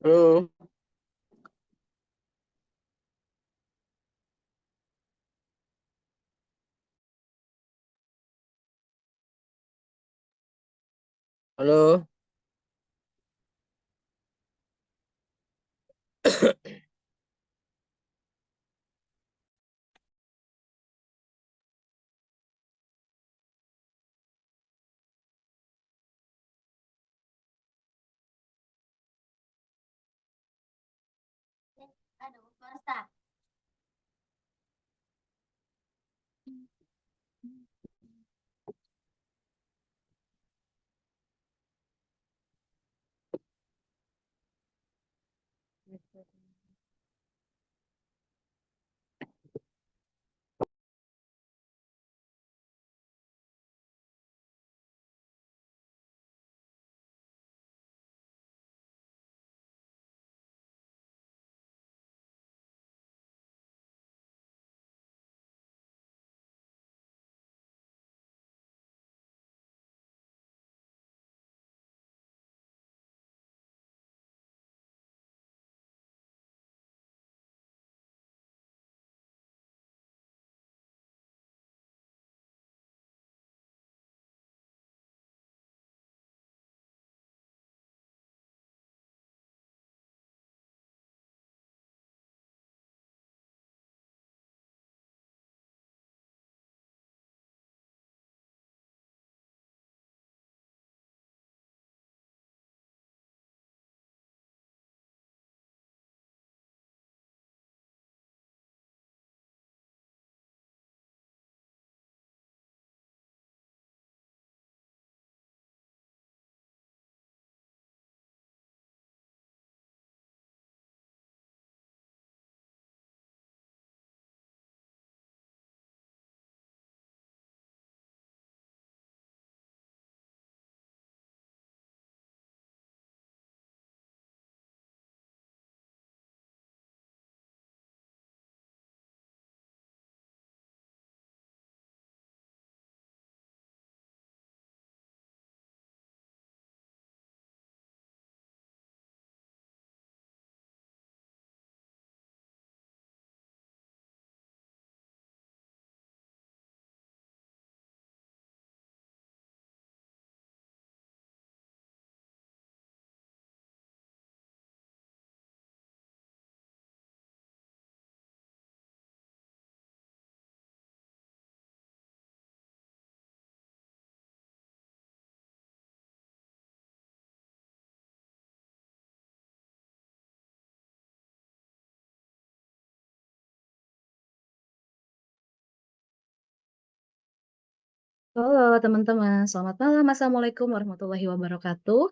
Halo, halo, Halo teman-teman, selamat malam. Assalamualaikum warahmatullahi wabarakatuh.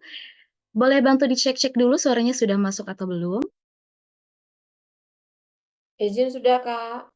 Boleh bantu dicek-cek dulu suaranya sudah masuk atau belum? Izin sudah, Kak.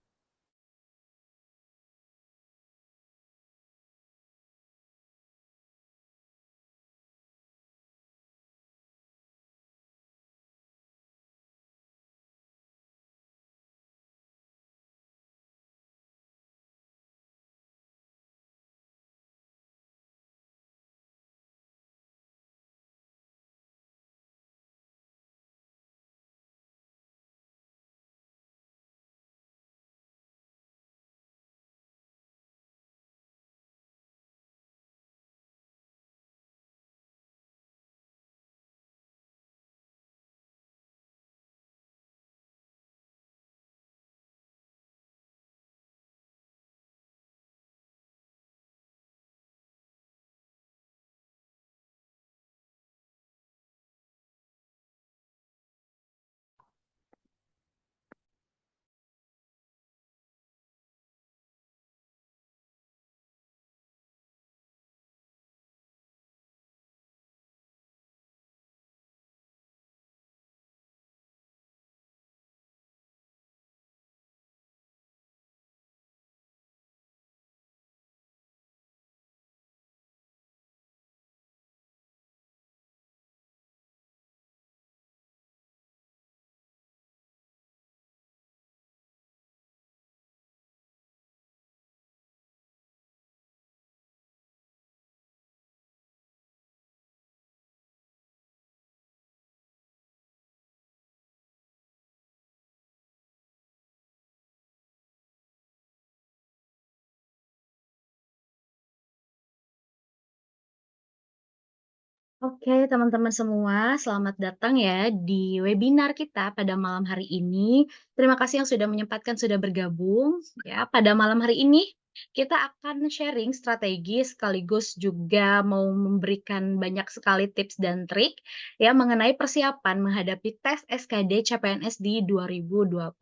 Oke, teman-teman semua, selamat datang ya di webinar kita pada malam hari ini. Terima kasih yang sudah menyempatkan, sudah bergabung. Ya, pada malam hari ini kita akan sharing strategi sekaligus juga mau memberikan banyak sekali tips dan trik ya mengenai persiapan menghadapi tes SKD CPNS di 2024.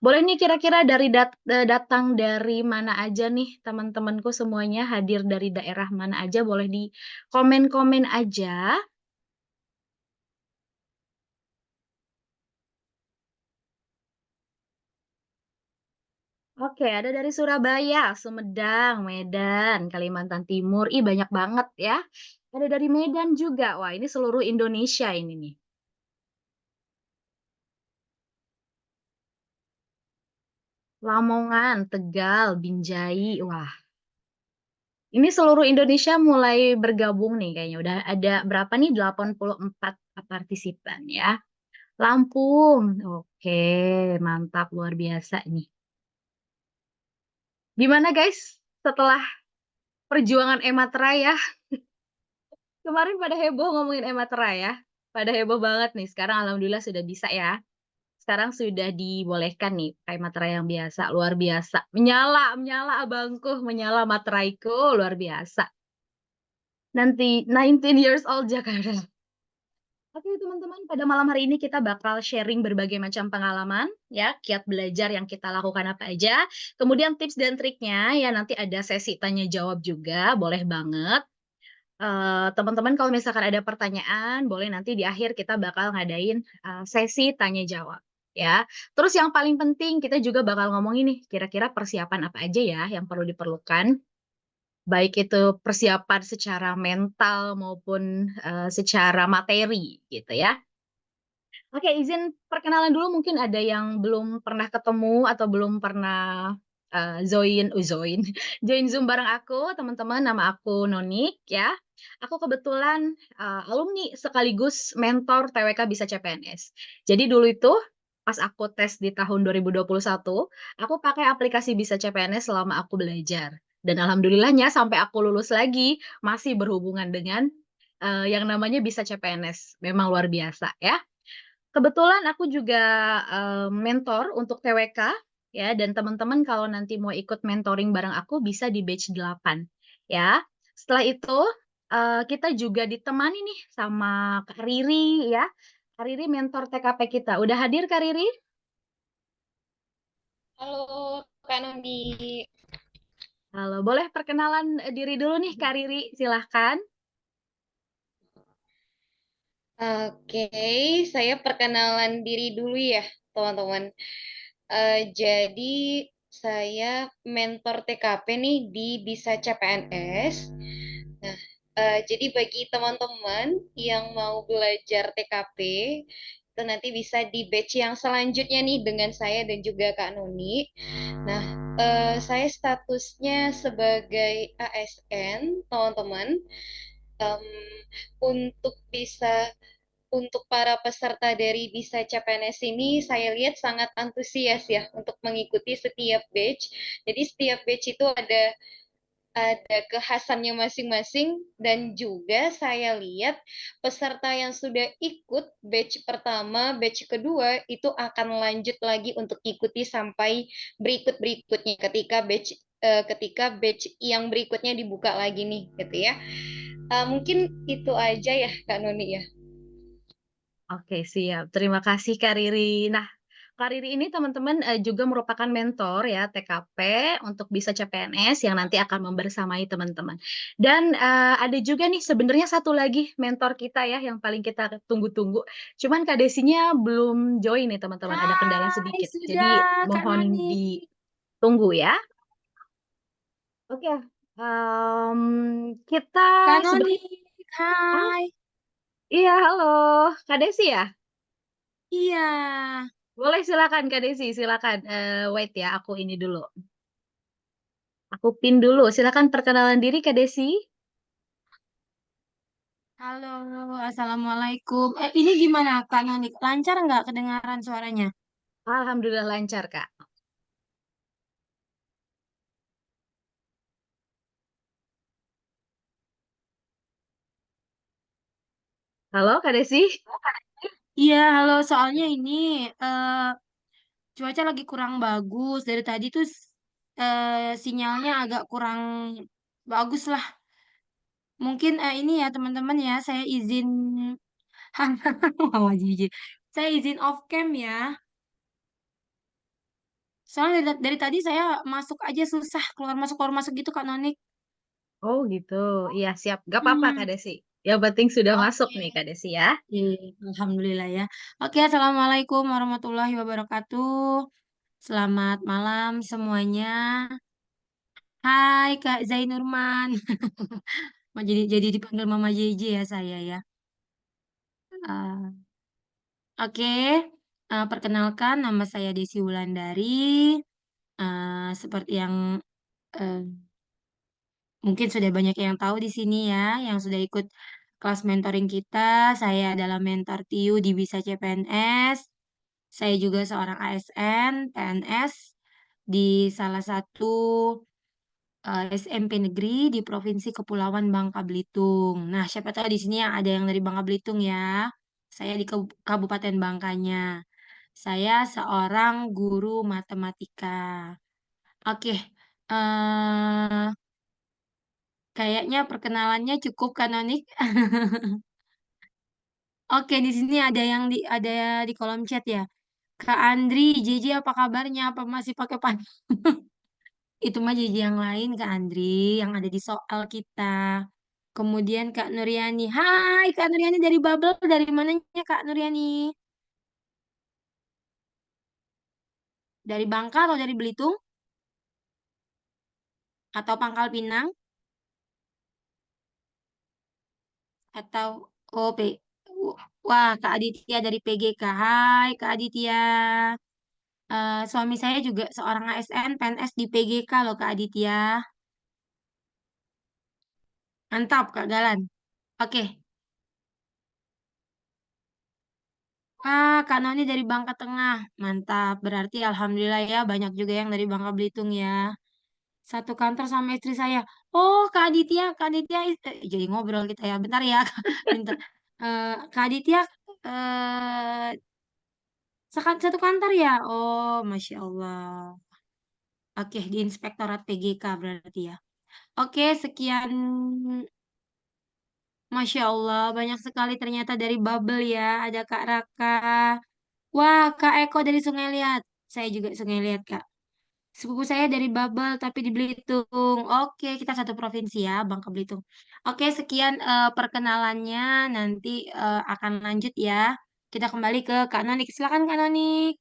Boleh nih kira-kira datang dari mana aja nih teman-temanku semuanya hadir dari daerah mana aja boleh di komen-komen aja. Oke, ada dari Surabaya, Sumedang, Medan, Kalimantan Timur. Ih, banyak banget ya. Ada dari Medan juga. Wah, ini seluruh Indonesia ini nih. Lamongan, Tegal, Binjai. Wah, ini seluruh Indonesia mulai bergabung nih kayaknya. Udah ada berapa nih? 84 partisipan ya. Lampung. Oke, mantap luar biasa nih. Gimana guys? Setelah perjuangan Ematra ya. Kemarin pada heboh ngomongin Ematra ya. Pada heboh banget nih. Sekarang alhamdulillah sudah bisa ya. Sekarang sudah dibolehkan nih pakai materai yang biasa. Luar biasa. Menyala, menyala abangku, menyala materaiku, luar biasa. Nanti 19 years old Jakarta. Oke teman-teman, pada malam hari ini kita bakal sharing berbagai macam pengalaman ya, kiat belajar yang kita lakukan apa aja. Kemudian tips dan triknya ya nanti ada sesi tanya jawab juga, boleh banget. Teman-teman kalau misalkan ada pertanyaan, boleh nanti di akhir kita bakal ngadain, sesi tanya jawab, ya. Terus yang paling penting kita juga bakal ngomongin nih, kira-kira persiapan apa aja ya yang perlu diperlukan, baik itu persiapan secara mental maupun, secara materi gitu ya. Oke, izin perkenalan dulu mungkin ada yang belum pernah ketemu atau belum pernah, join Zoom bareng aku, teman-teman, nama aku Nonik ya. Aku kebetulan, alumni sekaligus mentor TWK Bisa CPNS. Jadi dulu itu pas aku tes di tahun 2021, aku pakai aplikasi Bisa CPNS selama aku belajar. Dan alhamdulillahnya sampai aku lulus lagi masih berhubungan dengan, yang namanya Bisa CPNS. Memang luar biasa ya. Kebetulan aku juga, mentor untuk TWK ya, dan teman-teman kalau nanti mau ikut mentoring bareng aku bisa di batch 8 ya. Setelah itu, kita juga ditemani nih sama Kak Riri ya. Kak Riri mentor TKP kita. Udah hadir Kak Riri? Halo, Kak Noni. Halo, boleh perkenalan, diri dulu nih Kak Riri, silahkan. Oke, saya perkenalan diri dulu ya, teman-teman. Jadi, saya mentor TKP nih di Bisa CPNS. Nah, jadi bagi teman-teman yang mau belajar TKP, itu nanti bisa di batch yang selanjutnya nih dengan saya dan juga Kak Noni. Nah, saya statusnya sebagai ASN, teman-teman. Em, untuk para peserta dari Bisa CPNS ini saya lihat sangat antusias ya untuk mengikuti setiap batch. Jadi setiap batch itu ada kekhasannya masing-masing dan juga saya lihat peserta yang sudah ikut batch pertama, batch kedua itu akan lanjut lagi untuk ikuti sampai berikut-berikutnya ketika batch yang berikutnya dibuka lagi nih gitu ya. Mungkin itu aja ya Kak Noni ya. Oke, siap. Terima kasih Kak Riri. Nah, Kak Riri ini teman-teman, juga merupakan mentor ya TKP untuk Bisa CPNS yang nanti akan membersamai teman-teman. Dan, ada juga nih sebenarnya satu lagi mentor kita ya yang paling kita tunggu-tunggu. Cuman Kak Desinya belum join nih teman-teman, ada kendala Hai, sedikit. Jadi sudah Kak mohon Noni. ditunggu ya. Oke, kita Kak sebelum Noni, hai. iya halo, Kak Desi ya? Iya. Boleh silakan Kak Desi, silakan, wait ya aku ini dulu, aku pin dulu, silakan perkenalan diri Kak Desi. Halo, Assalamualaikum. Ini gimana Kak Noni? Lancar nggak kedengaran suaranya? Alhamdulillah lancar Kak. Halo, Kak Desi? Iya, halo. Soalnya ini cuaca lagi kurang bagus. Dari tadi tuh sinyalnya agak kurang bagus lah. Mungkin ini ya teman-teman ya, saya izin Mama Jiji. Saya izin off cam ya. Soalnya dari tadi saya masuk aja susah, keluar masuk gitu Kak Nonik. Oh gitu. Iya, siap. Gak apa-apa, Kak Hmm, Desi. Yang penting sudah masuk oke. nih, Kak Desi ya. Alhamdulillah ya. Oke, Assalamualaikum warahmatullahi wabarakatuh. Selamat malam semuanya. Hai Kak Zainurman. Jadi dipanggil Mama JJ ya saya ya. Eh, oke. Perkenalkan nama saya Desi Wulandari. Seperti yang eh, mungkin sudah banyak yang tahu di sini ya, yang sudah ikut kelas mentoring kita. Saya adalah mentor TIU di Bisa CPNS. Saya juga seorang ASN, PNS di salah satu SMP negeri di Provinsi Kepulauan Bangka Belitung. Nah, siapa tahu di sini yang ada yang dari Bangka Belitung ya. Saya di Kabupaten Bangkanya. Saya seorang guru matematika. Oke, eh kayaknya perkenalannya cukup kanonik. Oke, di sini ada di kolom chat ya. Kak Andri, JJ apa kabarnya? Apa masih pakai pan? Itu mah JJ yang lain, Kak Andri, yang ada di soal kita. Kemudian Kak Nuryani. Hai, Kak Nuryani dari Bubble. Dari mananya Kak Nuryani? Dari Bangka atau dari Belitung? Atau Pangkal Pinang? Atau OP? Wah, Kak Aditya dari PGK. Hai, Kak Aditya. Suami saya juga seorang ASN PNS di PGK loh Kak Aditya. Mantap Kak Galan. Oke. Kak Noni dari Bangka Tengah. Mantap. Berarti Alhamdulillah ya banyak juga yang dari Bangka Belitung ya. Satu kantor sama istri saya. Oh Kak Aditya jadi ngobrol kita ya. Bentar ya. Bentar. Kak Aditya eh, satu kantor ya. Oh Masya Allah. Oke di Inspektorat PGK berarti ya. Oke sekian. Masya Allah, banyak sekali ternyata dari Bubble ya. Ada Kak Raka. Wah, Kak Eko dari Sungai Liat. Saya juga Sungai Liat, Kak. Sepupu saya dari Bubble, tapi di Belitung. Oke, kita satu provinsi ya, Bangka Belitung. Oke, sekian perkenalannya. Nanti akan lanjut ya. Kita kembali ke Kak Nonik. Silakan Kak Nonik.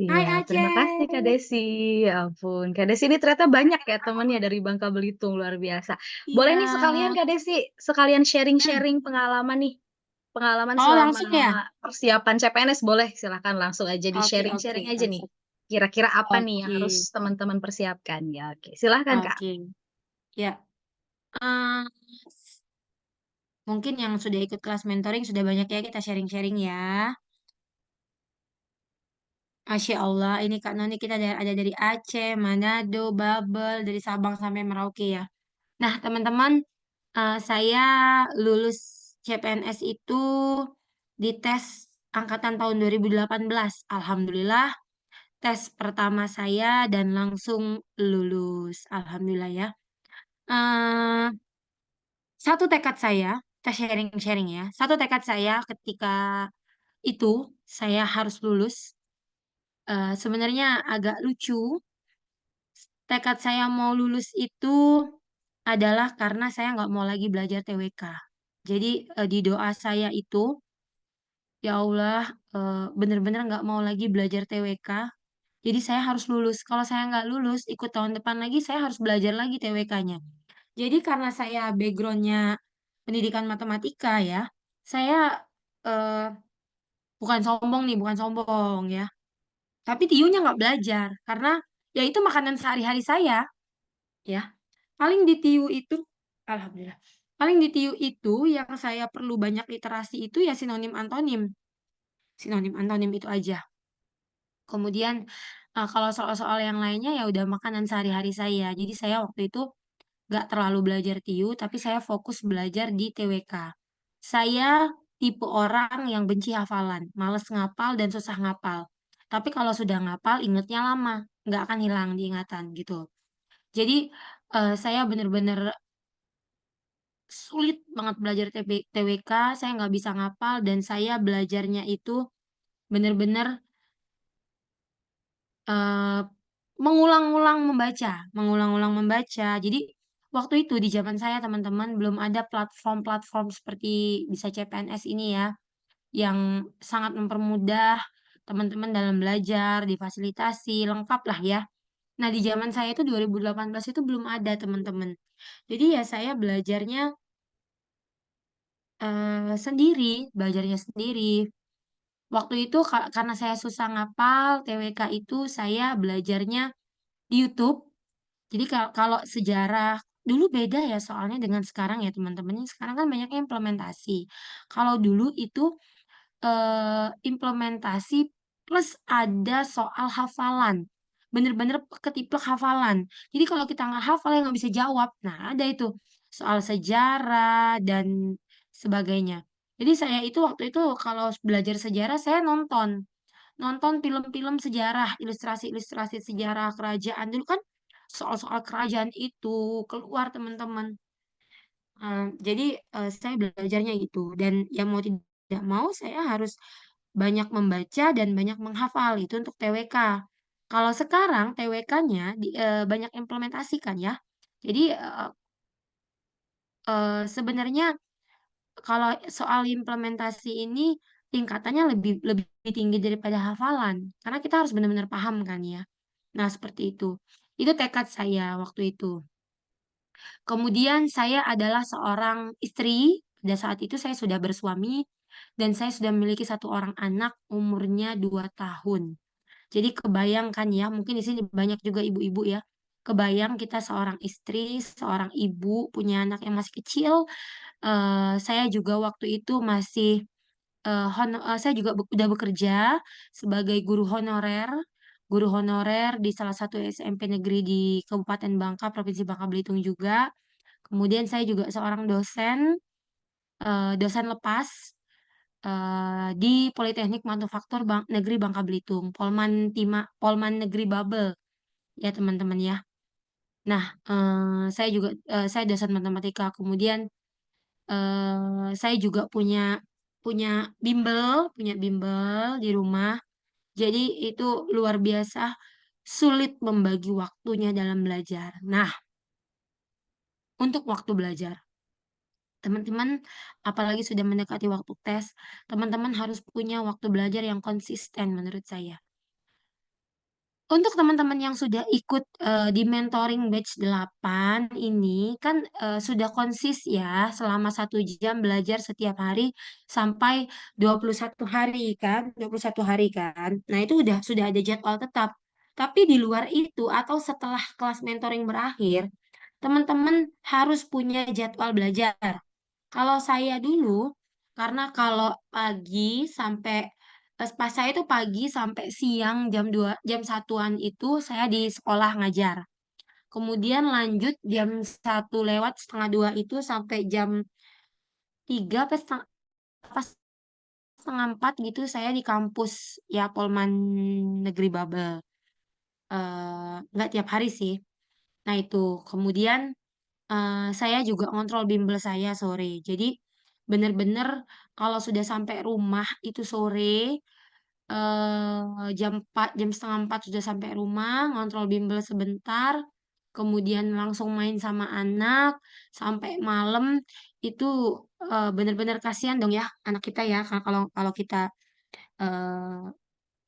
Iya, Hai terima kasih Kak Aceh. Desi. Ya ampun, Kak Desi ini ternyata banyak ya temennya dari Bangka Belitung, luar biasa. Boleh Iya. nih sekalian Kak Desi, sekalian Hmm. sharing-sharing pengalaman nih. Pengalaman Oh, selama langsung ya? persiapan CPNS, boleh silahkan langsung aja di Oke, oke. sharing-sharing aja nih. Langsung. Kira-kira apa nih yang harus Oke, teman-teman persiapkan ya? Oke, silahkan Kak. oke. Ya. Eh, Mungkin yang sudah ikut kelas mentoring sudah banyak ya kita sharing-sharing ya. Masya Allah, ini Kak Noni kita ada dari Aceh, Manado, Babel, dari Sabang sampai Merauke ya. Nah, teman-teman, saya lulus CPNS itu di tes angkatan tahun 2018. Alhamdulillah, tes pertama saya dan langsung lulus. Alhamdulillah ya. Eh, Satu tekad saya, kita sharing-sharing ya. Satu tekad saya ketika itu saya harus lulus. Sebenarnya agak lucu. Tekad saya mau lulus itu adalah karena saya nggak mau lagi belajar TWK. Jadi di doa saya itu, ya Allah, bener-bener nggak mau lagi belajar TWK. Jadi saya harus lulus. Kalau saya nggak lulus, ikut tahun depan lagi, saya harus belajar lagi TWK-nya. Jadi karena saya backgroundnya pendidikan matematika ya, saya eh, bukan sombong nih, bukan sombong ya. Tapi tiunya nggak belajar karena ya itu makanan sehari-hari saya ya. Paling di TIU itu, alhamdulillah. Paling di TIU itu yang saya perlu banyak literasi itu ya sinonim antonim. Sinonim antonim itu aja. Kemudian kalau soal-soal yang lainnya ya udah makanan sehari-hari saya. Jadi saya waktu itu nggak terlalu belajar TIU, tapi saya fokus belajar di TWK. Saya tipe orang yang benci hafalan, males ngapal dan susah ngapal. Tapi kalau sudah ngapal, ingetnya lama, nggak akan hilang diingatan gitu. Jadi saya bener-bener sulit banget belajar TWK, saya nggak bisa ngapal dan saya belajarnya itu bener-bener eh, mengulang-ulang membaca. Jadi waktu itu di zaman saya teman-teman belum ada platform-platform seperti bisa CPNS ini ya, yang sangat mempermudah teman-teman dalam belajar, difasilitasi, lengkap lah ya. Nah, di zaman saya itu 2018 itu belum ada teman-teman. Jadi ya saya belajarnya sendiri. Waktu itu karena saya susah ngapal TWK itu saya belajarnya di YouTube. Jadi kalau sejarah dulu beda ya soalnya dengan sekarang ya teman-teman. Sekarang kan banyak implementasi. Kalau dulu itu implementasi plus ada soal hafalan. Bener-bener ketiplek hafalan. Jadi kalau kita nggak hafal ya nggak bisa jawab. Nah, ada itu soal sejarah dan sebagainya. Jadi saya itu waktu itu kalau belajar sejarah saya nonton film-film sejarah, ilustrasi-ilustrasi sejarah kerajaan. Dulu kan soal-soal kerajaan itu keluar teman-teman. Jadi saya belajarnya gitu dan yang mau tidak mau saya harus banyak membaca dan banyak menghafal itu untuk TWK. Kalau sekarang TWK-nya banyak implementasikan ya. Jadi sebenarnya kalau soal implementasi ini tingkatannya lebih lebih tinggi daripada hafalan karena kita harus benar-benar paham kan ya. Nah, seperti itu. Itu tekad saya waktu itu. Kemudian saya adalah seorang istri. Pada saat itu saya sudah bersuami dan saya sudah memiliki satu orang anak umurnya 2 tahun. Jadi kebayangkan ya, mungkin di sini banyak juga ibu-ibu ya. Kebayang kita seorang istri, seorang ibu punya anak yang masih kecil. Saya juga waktu itu masih saya juga udah bekerja sebagai guru honorer di salah satu SMP negeri di Kabupaten Bangka, Provinsi Bangka Belitung juga. Kemudian saya juga seorang dosen lepas di Politeknik Manufaktur Negeri Bangka Belitung, Polman Negeri Babel ya teman-teman ya. Nah, saya dosen matematika. Kemudian saya juga punya punya bimbel di rumah. Jadi itu luar biasa sulit membagi waktunya dalam belajar. Nah, untuk waktu belajar. Teman-teman, apalagi sudah mendekati waktu tes, teman-teman harus punya waktu belajar yang konsisten menurut saya. Untuk teman-teman yang sudah ikut di mentoring batch 8 ini kan sudah konsis ya selama 1 jam belajar setiap hari sampai 21 hari kan, 21 hari kan. Nah, itu sudah ada jadwal tetap. Tapi di luar itu atau setelah kelas mentoring berakhir, teman-teman harus punya jadwal belajar. Kalau saya dulu, karena kalau pagi sampai pas saya itu pagi sampai siang jam 1-an itu saya di sekolah ngajar. Kemudian lanjut jam 1 lewat setengah 2 itu sampai jam 3 pas setengah 4 gitu saya di kampus ya Polman Negeri Babel. Nggak tiap hari sih. Nah itu kemudian saya juga ngontrol bimbel saya sore. Jadi bener-bener kalau sudah sampai rumah itu sore jam setengah 4 sudah sampai rumah, ngontrol bimbel sebentar, kemudian langsung main sama anak sampai malam itu bener-bener kasihan dong ya anak kita ya kalau kalau kita eh,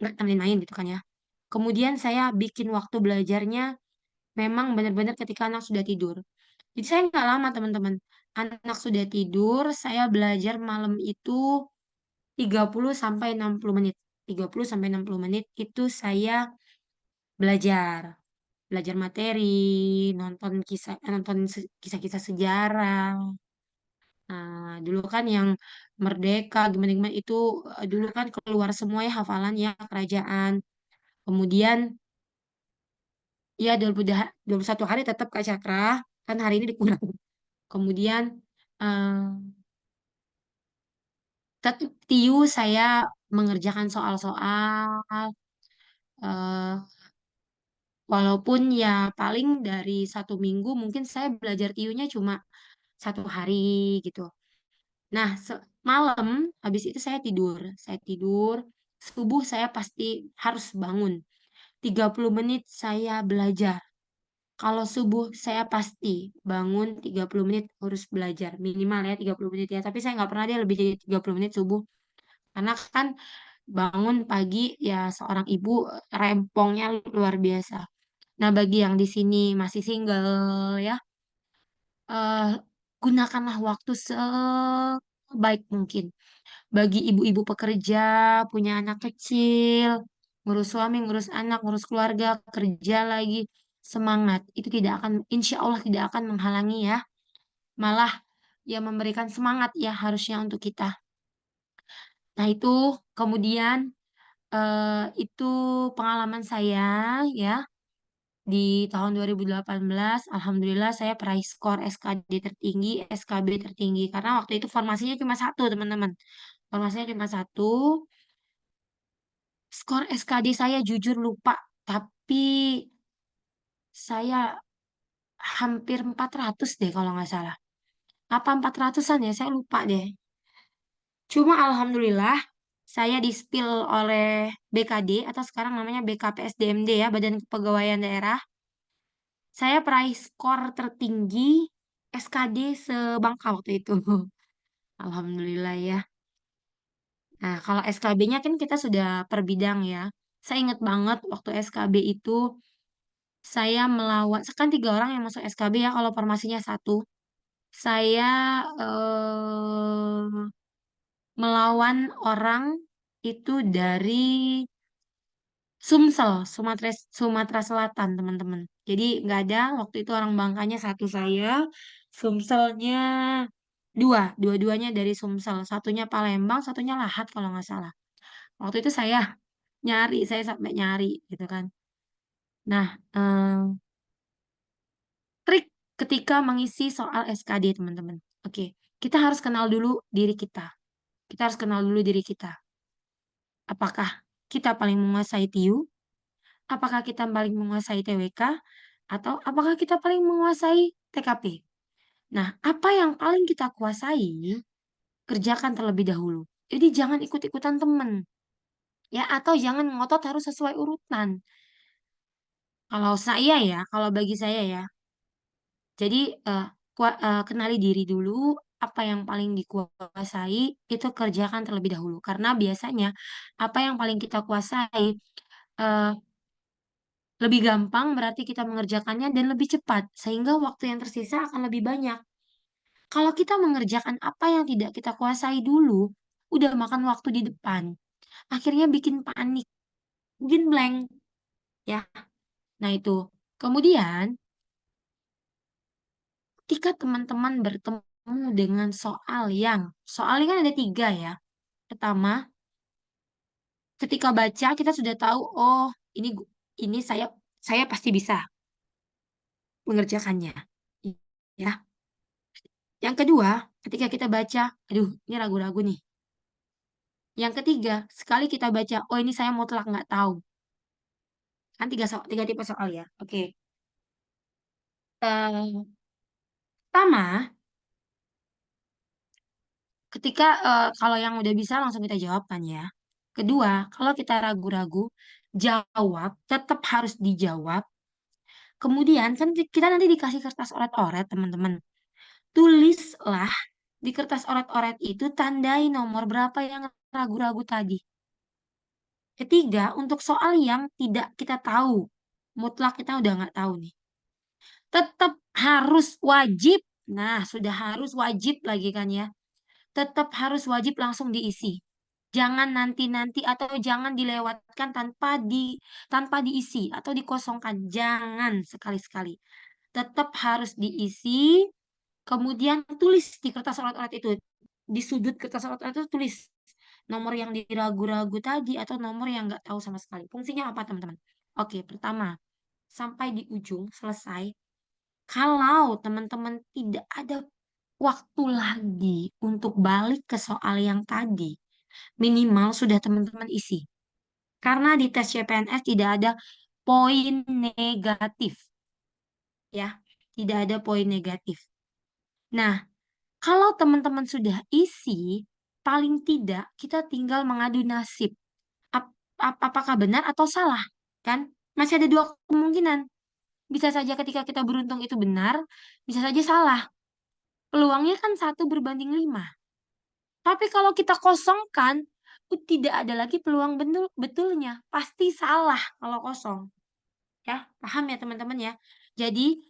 nggak temenin main gitu kan ya. Kemudian saya bikin waktu belajarnya memang benar-benar ketika anak sudah tidur. Jadi saya nggak lama teman-teman. Anak sudah tidur, saya belajar malam itu 30 sampai 60 menit. 30 sampai 60 menit itu saya belajar. Belajar materi, nonton kisah-kisah sejarah. Nah, dulu kan yang Merdeka gimana-gimana itu dulu kan keluar semua ya hafalan ya kerajaan. Kemudian ya 21 hari tetap Kak Cakra, kan hari ini dikurang. Kemudian eh, Tetap TIU saya mengerjakan soal-soal, eh, walaupun ya paling dari 1 minggu mungkin saya belajar TIU-nya cuma 1 hari gitu. Nah, malam habis itu saya tidur. Saya tidur, subuh saya pasti harus bangun. 30 menit saya belajar. Kalau subuh saya pasti bangun 30 menit harus belajar. Minimal ya 30 menit ya. Tapi saya nggak pernah dia lebih dari 30 menit subuh. Karena kan bangun pagi ya seorang ibu rempongnya luar biasa. Nah, bagi yang di sini masih single ya, eh, gunakanlah waktu sebaik mungkin. Bagi ibu-ibu pekerja, punya anak kecil, ngurus suami, ngurus anak, ngurus keluarga, kerja lagi, semangat. Itu tidak akan, insya Allah tidak akan menghalangi ya. Malah ya memberikan semangat ya harusnya untuk kita. Nah itu kemudian itu pengalaman saya ya di tahun 2018. Alhamdulillah saya peraih skor SKD tertinggi, SKB tertinggi. Karena waktu itu formasinya cuma satu teman-teman. Formasinya cuma satu. Skor SKD saya jujur lupa, tapi saya hampir 400 deh kalau nggak salah. Apa 400-an ya, saya lupa deh. Cuma alhamdulillah saya dispil oleh BKD atau sekarang namanya BKPSDMD ya, Badan Kepegawaian Daerah. Saya peraih skor tertinggi SKD sebangka waktu itu. Alhamdulillah ya. Nah, kalau SKB-nya kan kita sudah per bidang ya. Saya ingat banget waktu SKB itu saya melawan, kan 3 orang yang masuk SKB ya, kalau formasinya satu. Saya melawan orang itu dari Sumsel, Sumatera Selatan, teman-teman. Jadi nggak ada, waktu itu orang Bangkanya satu saya, Sumselnya dua-duanya dari Sumsel. Satunya Palembang, satunya Lahat kalau nggak salah. Waktu itu saya nyari, saya sampai nyari gitu kan. Nah, trik ketika mengisi soal SKD, teman-teman. Oke, kita harus kenal dulu diri kita. Kita harus kenal dulu diri kita. Apakah kita paling menguasai TIU? Apakah kita paling menguasai TWK? Atau apakah kita paling menguasai TKP? Nah, apa yang paling kita kuasai, kerjakan terlebih dahulu. Jadi jangan ikut-ikutan teman. Ya, atau jangan ngotot harus sesuai urutan. Kalau saya ya, kalau bagi saya ya, jadi kenali diri dulu, apa yang paling dikuasai itu kerjakan terlebih dahulu. Karena biasanya apa yang paling kita kuasai eh, lebih gampang berarti kita mengerjakannya dan lebih cepat sehingga waktu yang tersisa akan lebih banyak. Kalau kita mengerjakan apa yang tidak kita kuasai dulu, udah makan waktu di depan. Akhirnya bikin panik, bikin blank ya. Nah, itu. Kemudian ketika teman-teman bertemu dengan soalnya kan ada 3 ya. Pertama, ketika baca kita sudah tahu, oh ini saya pasti bisa mengerjakannya. Ya. Yang kedua, ketika kita baca, aduh ini ragu-ragu nih. Yang ketiga, sekali kita baca, oh ini saya mutlak nggak tahu. Kan 3 tipe soal ya. Oke. Pertama, ketika kalau yang udah bisa langsung kita jawab kan ya. Kedua, kalau kita ragu-ragu, jawab, tetap harus dijawab. Kemudian kan kita nanti dikasih kertas oret-oret, teman-teman. Tulislah di kertas oret-oret itu tandai nomor berapa yang ragu-ragu tadi. Ketiga, untuk soal yang tidak kita tahu, mutlak kita udah nggak tahu nih. Tetap harus wajib, nah sudah harus wajib lagi kan ya. Tetap harus wajib langsung diisi. Jangan nanti-nanti atau jangan dilewatkan tanpa diisi atau dikosongkan. Jangan sekali-sekali. Tetap harus diisi. Kemudian tulis di kertas orat-orat itu. Di sudut kertas orat-orat itu tulis nomor yang diragu-ragu tadi atau nomor yang nggak tahu sama sekali. Fungsinya apa, teman-teman? Oke, pertama, sampai di ujung selesai. Kalau teman-teman tidak ada waktu lagi untuk balik ke soal yang tadi, minimal sudah teman-teman isi. Karena di tes CPNS tidak ada poin negatif, ya. Tidak ada poin negatif. Nah, kalau teman-teman sudah isi, paling tidak kita tinggal mengadu nasib. Apakah benar atau salah? Kan? Masih ada dua kemungkinan. Bisa saja ketika kita beruntung itu benar, bisa saja salah. Peluangnya kan 1/5. Tapi kalau kita kosongkan, tidak ada lagi peluang betulnya. Pasti salah kalau kosong. Ya, paham ya teman-teman ya? Jadi,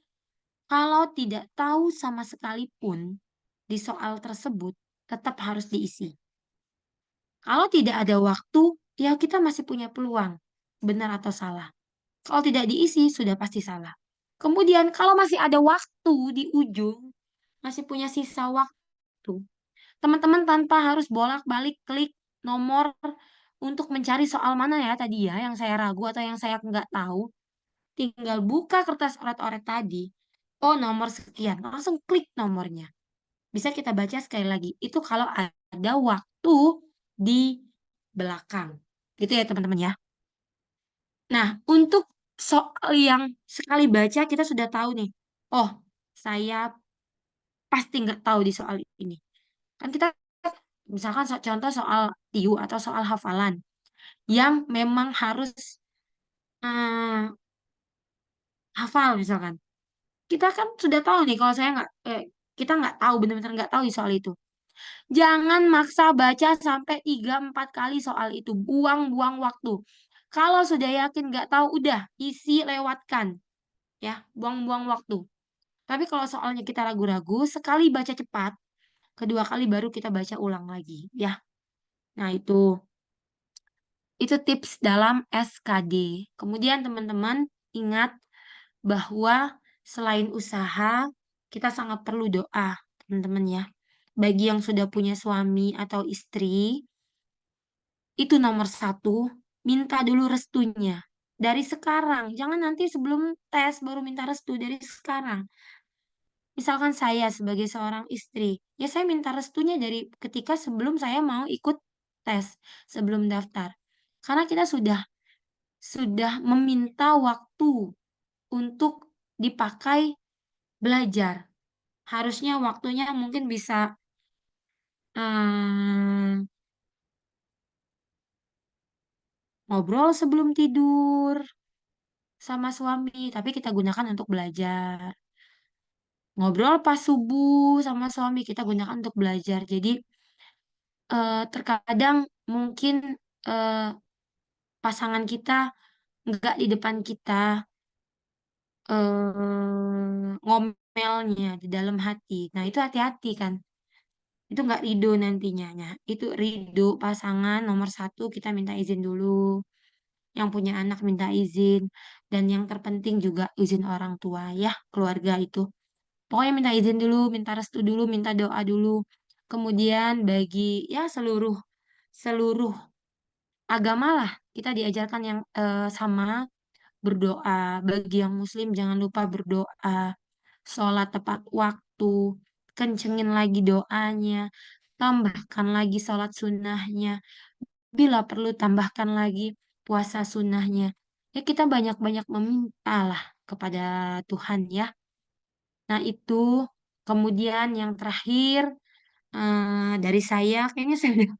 kalau tidak tahu sama sekali pun di soal tersebut, tetap harus diisi. Kalau tidak ada waktu, ya kita masih punya peluang, benar atau salah. Kalau tidak diisi, sudah pasti salah. Kemudian, kalau masih ada waktu di ujung, masih punya sisa waktu, teman-teman tanpa harus bolak-balik klik nomor untuk mencari soal mana ya tadi ya, yang saya ragu atau yang saya nggak tahu, tinggal buka kertas oret-oret tadi, oh nomor sekian, langsung klik nomornya. Bisa kita baca sekali lagi, itu kalau ada waktu di belakang. Gitu ya teman-teman ya. Nah, untuk soal yang sekali baca kita sudah tahu nih, oh saya pasti nggak tahu di soal ini. Kan kita misalkan contoh soal TIU atau soal hafalan yang memang harus hafal misalkan. Kita kan sudah tahu nih kalau kita nggak tahu, benar-benar nggak tahu di soal itu. Jangan maksa baca sampai 3-4 kali soal itu. Buang-buang waktu. Kalau sudah yakin nggak tahu, udah isi lewatkan. Ya, buang-buang waktu. Tapi kalau soalnya kita ragu-ragu, sekali baca cepat, kedua kali baru kita baca ulang lagi. Ya, nah itu tips dalam SKD. Kemudian teman-teman ingat bahwa selain usaha, kita sangat perlu doa, teman-teman ya. Bagi yang sudah punya suami atau istri, itu nomor 1, minta dulu restunya. Dari sekarang, jangan nanti sebelum tes baru minta restu, dari sekarang. Misalkan saya sebagai seorang istri, ya saya minta restunya dari ketika sebelum saya mau ikut tes, sebelum daftar. Karena kita sudah meminta waktu untuk dipakai belajar. Harusnya waktunya mungkin bisa ngobrol sebelum tidur sama suami, tapi kita gunakan untuk belajar. Ngobrol pas subuh sama suami, kita gunakan untuk belajar. Jadi terkadang mungkin eh, pasangan kita nggak di depan kita ngomelnya di dalam hati. Nah, itu hati-hati kan. Itu nggak ridho nantinya. Nah, itu ridho pasangan nomor 1 kita minta izin dulu. Yang punya anak minta izin. Dan yang terpenting juga izin orang tua ya, keluarga itu. Pokoknya minta izin dulu, minta restu dulu, minta doa dulu. Kemudian bagi ya seluruh agama lah kita diajarkan yang sama berdoa. Bagi yang muslim jangan lupa berdoa. Sholat tepat waktu. Kencengin lagi doanya. Tambahkan lagi sholat sunnahnya. Bila perlu tambahkan lagi puasa sunnahnya. Ya kita banyak-banyak meminta lah kepada Tuhan ya. Nah itu. Kemudian yang terakhir dari saya. Kayaknya saya udah,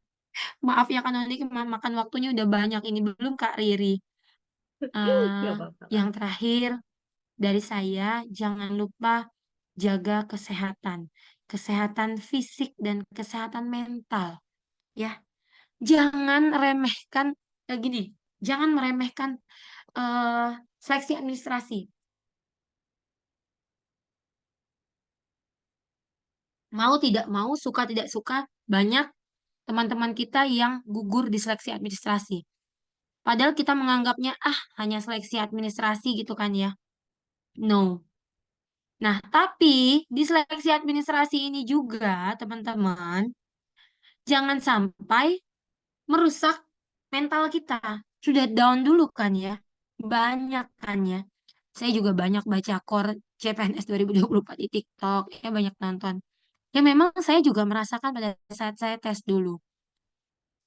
maaf ya kan nanti makan waktunya udah banyak. Ini belum Kak Riri. Nggak apa-apa. Yang terakhir dari saya, jangan lupa jaga kesehatan. Kesehatan fisik dan kesehatan mental. Ya, jangan remehkan, gini, jangan meremehkan seleksi administrasi. Mau tidak mau, suka tidak suka, banyak teman-teman kita yang gugur di seleksi administrasi. Padahal kita menganggapnya, hanya seleksi administrasi gitu kan ya. No. Nah, tapi di seleksi administrasi ini juga, teman-teman, jangan sampai merusak mental kita. Sudah down dulu kan ya. Banyak kan ya. Saya juga banyak baca core CPNS 2024 di TikTok. Ya banyak nonton. Ya memang saya juga merasakan pada saat saya tes dulu.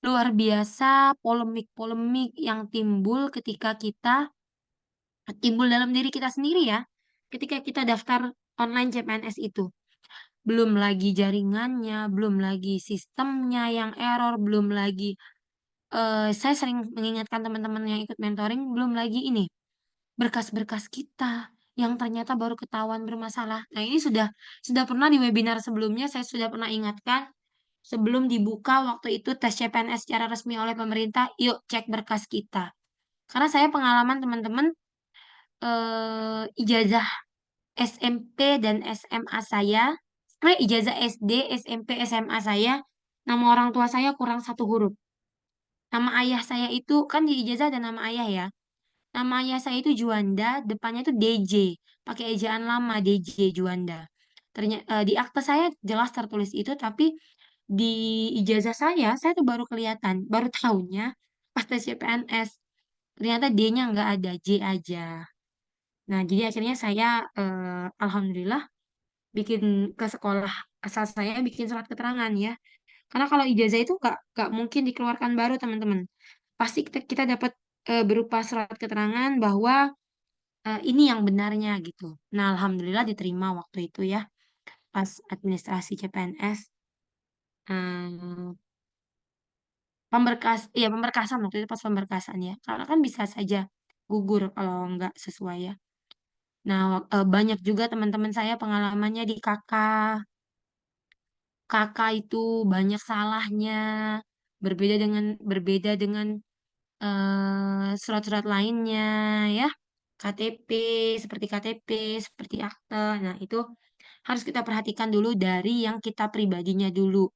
Luar biasa polemik-polemik yang timbul dalam diri kita sendiri ya. Ketika kita daftar online CPNS itu. Belum lagi jaringannya, belum lagi sistemnya yang error, belum lagi saya sering mengingatkan teman-teman yang ikut mentoring, belum lagi ini berkas-berkas kita yang ternyata baru ketahuan bermasalah. Nah, ini sudah pernah di webinar sebelumnya saya sudah pernah ingatkan sebelum dibuka waktu itu tes CPNS secara resmi oleh pemerintah, yuk cek berkas kita. Karena saya pengalaman teman-teman ijazah SMP dan SMA saya, ijazah SD, SMP, SMA saya, nama orang tua saya kurang satu huruf. Nama ayah saya itu kan di ijazah ada nama ayah ya. Nama ayah saya itu Juanda, depannya itu DJ, pakai ejaan lama DJ Juanda. Ternyata di akta saya jelas tertulis itu, tapi di ijazah saya tuh baru kelihatan, baru tahunya pas tes CPNS. Ternyata D-nya nggak ada, J aja. Nah, jadi akhirnya saya alhamdulillah bikin ke sekolah asal saya bikin surat keterangan ya. Karena kalau ijazah itu nggak mungkin dikeluarkan baru teman-teman. Pasti kita dapat berupa surat keterangan bahwa ini yang benarnya gitu. Nah, alhamdulillah diterima waktu itu ya pas administrasi CPNS. Pemberkasan waktu itu pas pemberkasan ya. Karena kan bisa saja gugur kalau nggak sesuai ya. Nah, banyak juga teman-teman saya pengalamannya di kakak itu banyak salahnya, berbeda dengan surat-surat lainnya ya. KTP, seperti KTP, seperti akte. Nah, itu harus kita perhatikan dulu dari yang kita pribadinya dulu.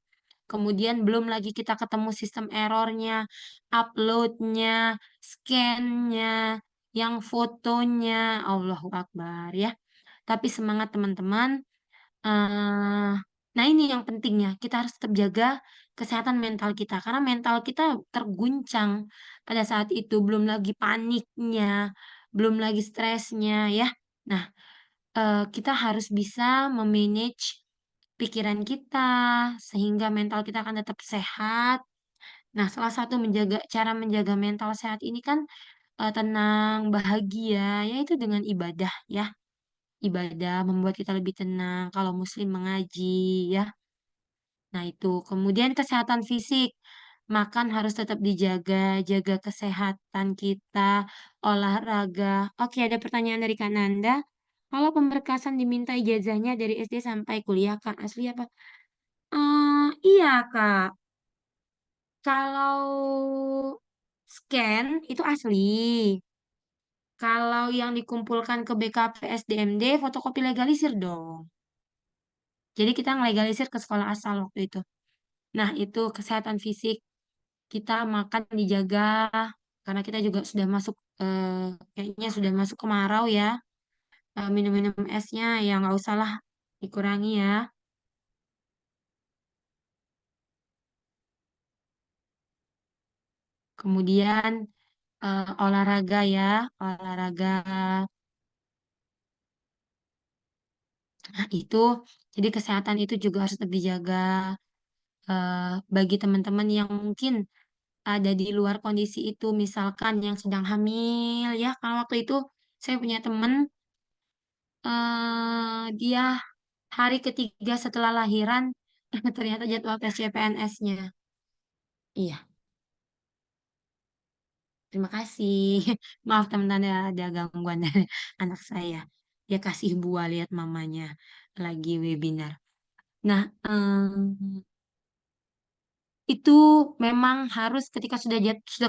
Kemudian belum lagi kita ketemu sistem errornya, uploadnya, scan-nya, yang fotonya, Allahu Akbar ya. Tapi semangat teman-teman. eh nah ini yang pentingnya, kita harus tetap jaga kesehatan mental kita. Karena mental kita terguncang pada saat itu. Belum lagi paniknya, belum lagi stresnya ya. Nah, kita harus bisa memanage pikiran kita sehingga mental kita akan tetap sehat. Nah, salah satu cara menjaga mental sehat ini kan tenang, bahagia, yaitu dengan ibadah ya. Ibadah membuat kita lebih tenang. Kalau muslim mengaji ya. Nah, itu. Kemudian kesehatan fisik. Makan harus tetap dijaga, jaga kesehatan kita, olahraga. Oke, ada pertanyaan dari Kak Nanda. Kalau pemberkasan diminta ijazahnya dari SD sampai kuliah, Kak, asli apa? Iya, Kak. Kalau scan itu asli. Kalau yang dikumpulkan ke BKP SDMD, fotokopi legalisir dong. Jadi kita ngelegalisir ke sekolah asal waktu itu. Nah, itu kesehatan fisik kita makan dijaga karena kita juga sudah masuk kayaknya sudah masuk kemarau ya. Minum-minum esnya ya nggak usah lah dikurangi ya. Kemudian olahraga ya, olahraga. Nah, itu jadi kesehatan itu juga harus tetap dijaga bagi teman-teman yang mungkin ada di luar kondisi itu, misalkan yang sedang hamil ya. Karena waktu itu saya punya teman dia hari ketiga setelah lahiran ternyata jadwal tes CPNS-nya. Iya, terima kasih. Maaf teman-teman ada gangguan dari anak saya. Dia kasih buah lihat mamanya lagi webinar. Nah, itu memang harus ketika sudah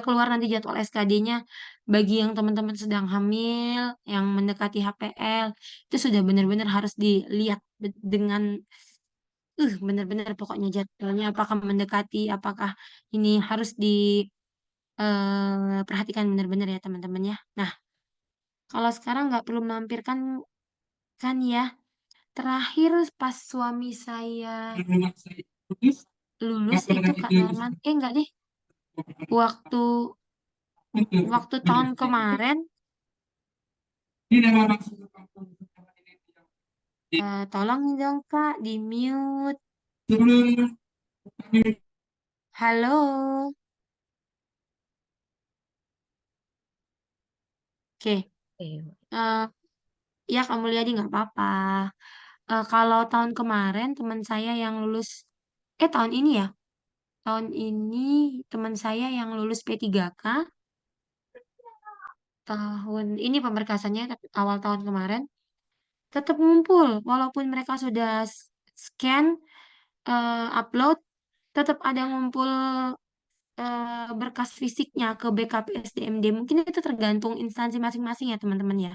keluar nanti jadwal SKD-nya bagi yang teman-teman sedang hamil, yang mendekati HPL, itu sudah benar-benar harus dilihat dengan benar-benar pokoknya jadwalnya apakah mendekati, apakah ini harus perhatikan benar-benar ya teman-teman ya. Nah, kalau sekarang nggak perlu melampirkan kan ya. Terakhir pas suami saya lulus itu Kak Norman, enggak deh. Waktu waktu tahun kemarin, tolong dong Kak di mute. Halo. Oke. Eh, ya kamu lihat nggak apa-apa. Kalau tahun kemarin teman saya yang lulus, tahun ini ya, tahun ini teman saya yang lulus P3K, tahun ini pemberkasannya tapi awal tahun kemarin, tetap ngumpul, walaupun mereka sudah scan, upload, tetap ada ngumpul berkas fisiknya ke BKPSDMD. Mungkin itu tergantung instansi masing-masing ya teman-teman ya.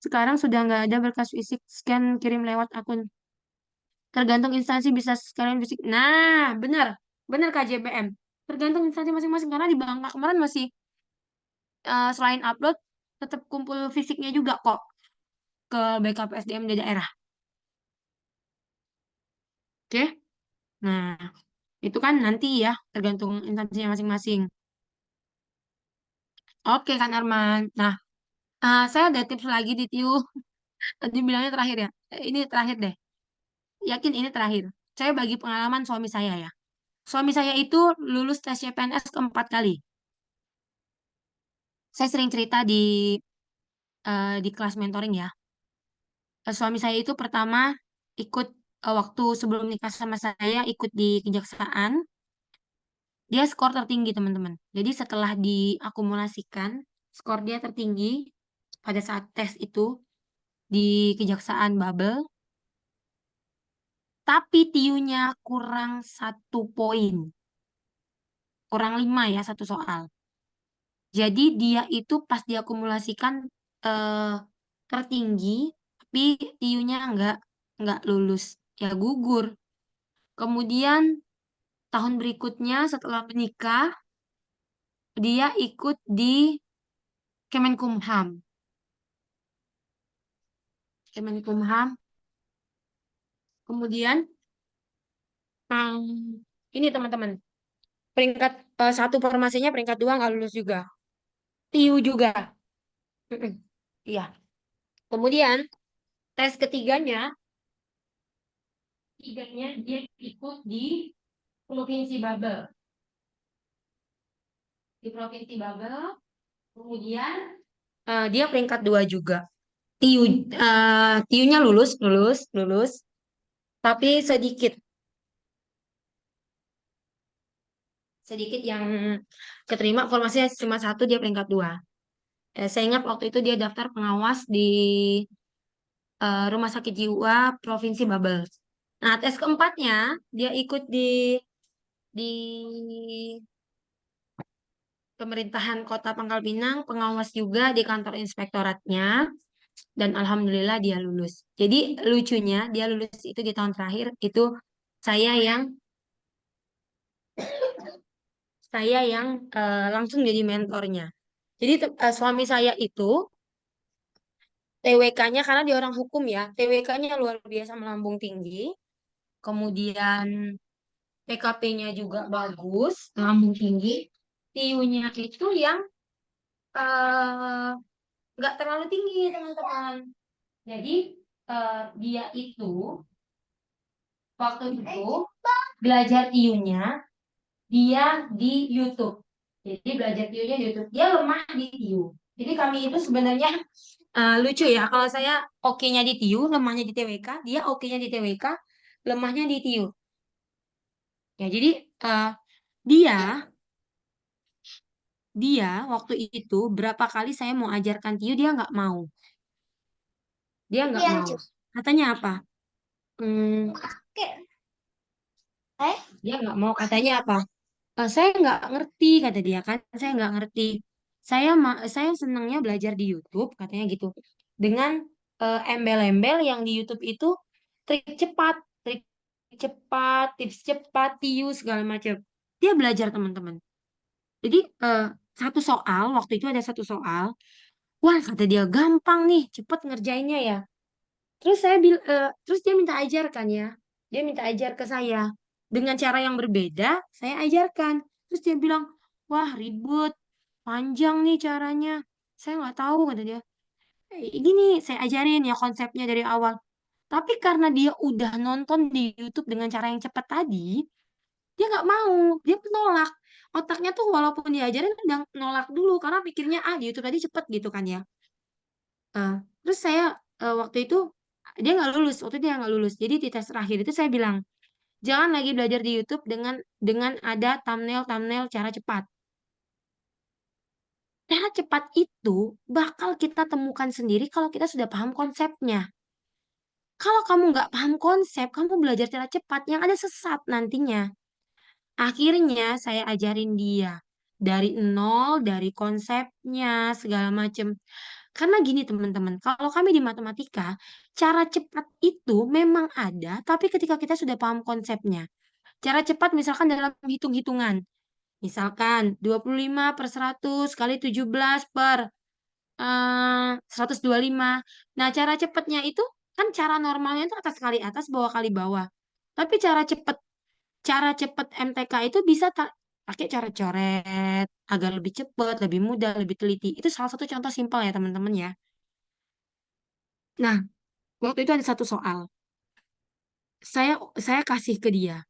Sekarang sudah nggak ada berkas fisik scan kirim lewat akun. Tergantung instansi bisa sekalian fisik. Nah, benar. Benar KJBM. Tergantung instansi masing-masing. Karena di Bangka kemarin masih selain upload, tetap kumpul fisiknya juga kok ke BKPSDM di daerah. Oke? Nah, itu kan nanti ya, tergantung instansinya masing-masing. Oke, Kak Arman. Nah, saya ada tips lagi di TIU. Tadi bilangnya terakhir ya. Ini terakhir deh. Yakin ini terakhir. Saya bagi pengalaman suami saya ya. Suami saya itu lulus tes CPNS keempat kali. Saya sering cerita di kelas mentoring ya. Suami saya itu pertama ikut waktu sebelum nikah sama saya ikut di kejaksaan. Dia skor tertinggi teman-teman. Jadi setelah diakumulasikan, skor dia tertinggi pada saat tes itu di kejaksaan Babel. Tapi tiunya kurang 1 poin. Kurang 5 ya satu soal. Jadi dia itu pas diakumulasikan eh, tertinggi, tapi tiunya nggak lulus, ya gugur. Kemudian tahun berikutnya setelah menikah, dia ikut di Kemenkumham. Kemenkumham. Kemudian ini teman-teman, peringkat satu formasinya peringkat 2 nggak lulus juga. TIU juga. Mm-mm. Iya. Kemudian tes tiganya dia ikut di Provinsi Babel. Di Provinsi Babel, kemudian dia peringkat 2 juga. TIU-nya lulus, tapi sedikit yang keterima formasinya cuma 1, dia peringkat 2. Saya ingat waktu itu dia daftar pengawas di Rumah Sakit Jiwa Provinsi Babel. Nah, tes keempatnya dia ikut di pemerintahan Kota Pangkal Pinang, pengawas juga di kantor inspektoratnya, dan alhamdulillah dia lulus. Jadi lucunya dia lulus itu di tahun terakhir itu saya yang langsung jadi mentornya. Jadi suami saya itu TWK-nya karena dia orang hukum ya, TWK-nya luar biasa melambung tinggi. Kemudian PKP-nya juga bagus, melambung tinggi. TIU-nya itu yang eh, nggak terlalu tinggi teman-teman. Jadi dia itu waktu itu belajar TIU-nya dia di YouTube. Jadi belajar TIU-nya di YouTube. Dia lemah di TIU. Jadi kami itu sebenarnya lucu ya. Kalau saya oke-nya di TIU, lemahnya di TWK. Dia oke-nya di TWK, lemahnya di TIU. Ya, jadi dia dia waktu itu berapa kali saya mau ajarkan TIU dia nggak mau. Dia nggak mau. Katanya apa? Dia nggak mau. Katanya apa? Saya nggak ngerti kata dia kan. Saya nggak ngerti. Saya senangnya belajar di YouTube katanya gitu. Dengan embel-embel yang di YouTube itu trik cepat, tips cepat, TIU segala macam. Dia belajar teman-teman. Jadi satu soal waktu itu ada satu soal. Wah kata dia gampang nih, cepet ngerjainnya ya. Terus dia minta ajarkan ya. Dia minta ajar ke saya. Dengan cara yang berbeda, saya ajarkan. Terus dia bilang, wah ribet, panjang nih caranya. Saya nggak tahu kata dia. Gini, saya ajarin ya konsepnya dari awal. Tapi karena dia udah nonton di YouTube dengan cara yang cepat tadi, dia nggak mau, dia menolak. Otaknya tuh walaupun diajarin udah nolak dulu karena pikirnya di YouTube tadi cepet gitu kan ya. Eh, terus saya waktu itu dia nggak lulus, waktu dia nggak lulus. Jadi di tes terakhir itu saya bilang, jangan lagi belajar di YouTube dengan ada thumbnail cara cepat. Cara cepat itu bakal kita temukan sendiri kalau kita sudah paham konsepnya. Kalau kamu nggak paham konsep, kamu belajar cara cepat, yang ada sesat nantinya. Akhirnya saya ajarin dia dari nol, dari konsepnya, segala macam. Karena gini teman-teman, kalau kami di matematika, cara cepat itu memang ada, tapi ketika kita sudah paham konsepnya. Cara cepat misalkan dalam hitung-hitungan. Misalkan 25/100 kali 17 per 125. Nah, cara cepatnya itu kan cara normalnya itu atas kali atas, bawah kali bawah. Tapi cara cepet MTK itu bisa pakai cara coret agar lebih cepat, lebih mudah, lebih teliti. Itu salah satu contoh simpel ya teman-teman ya. Nah, waktu itu ada satu soal. Saya kasih ke dia.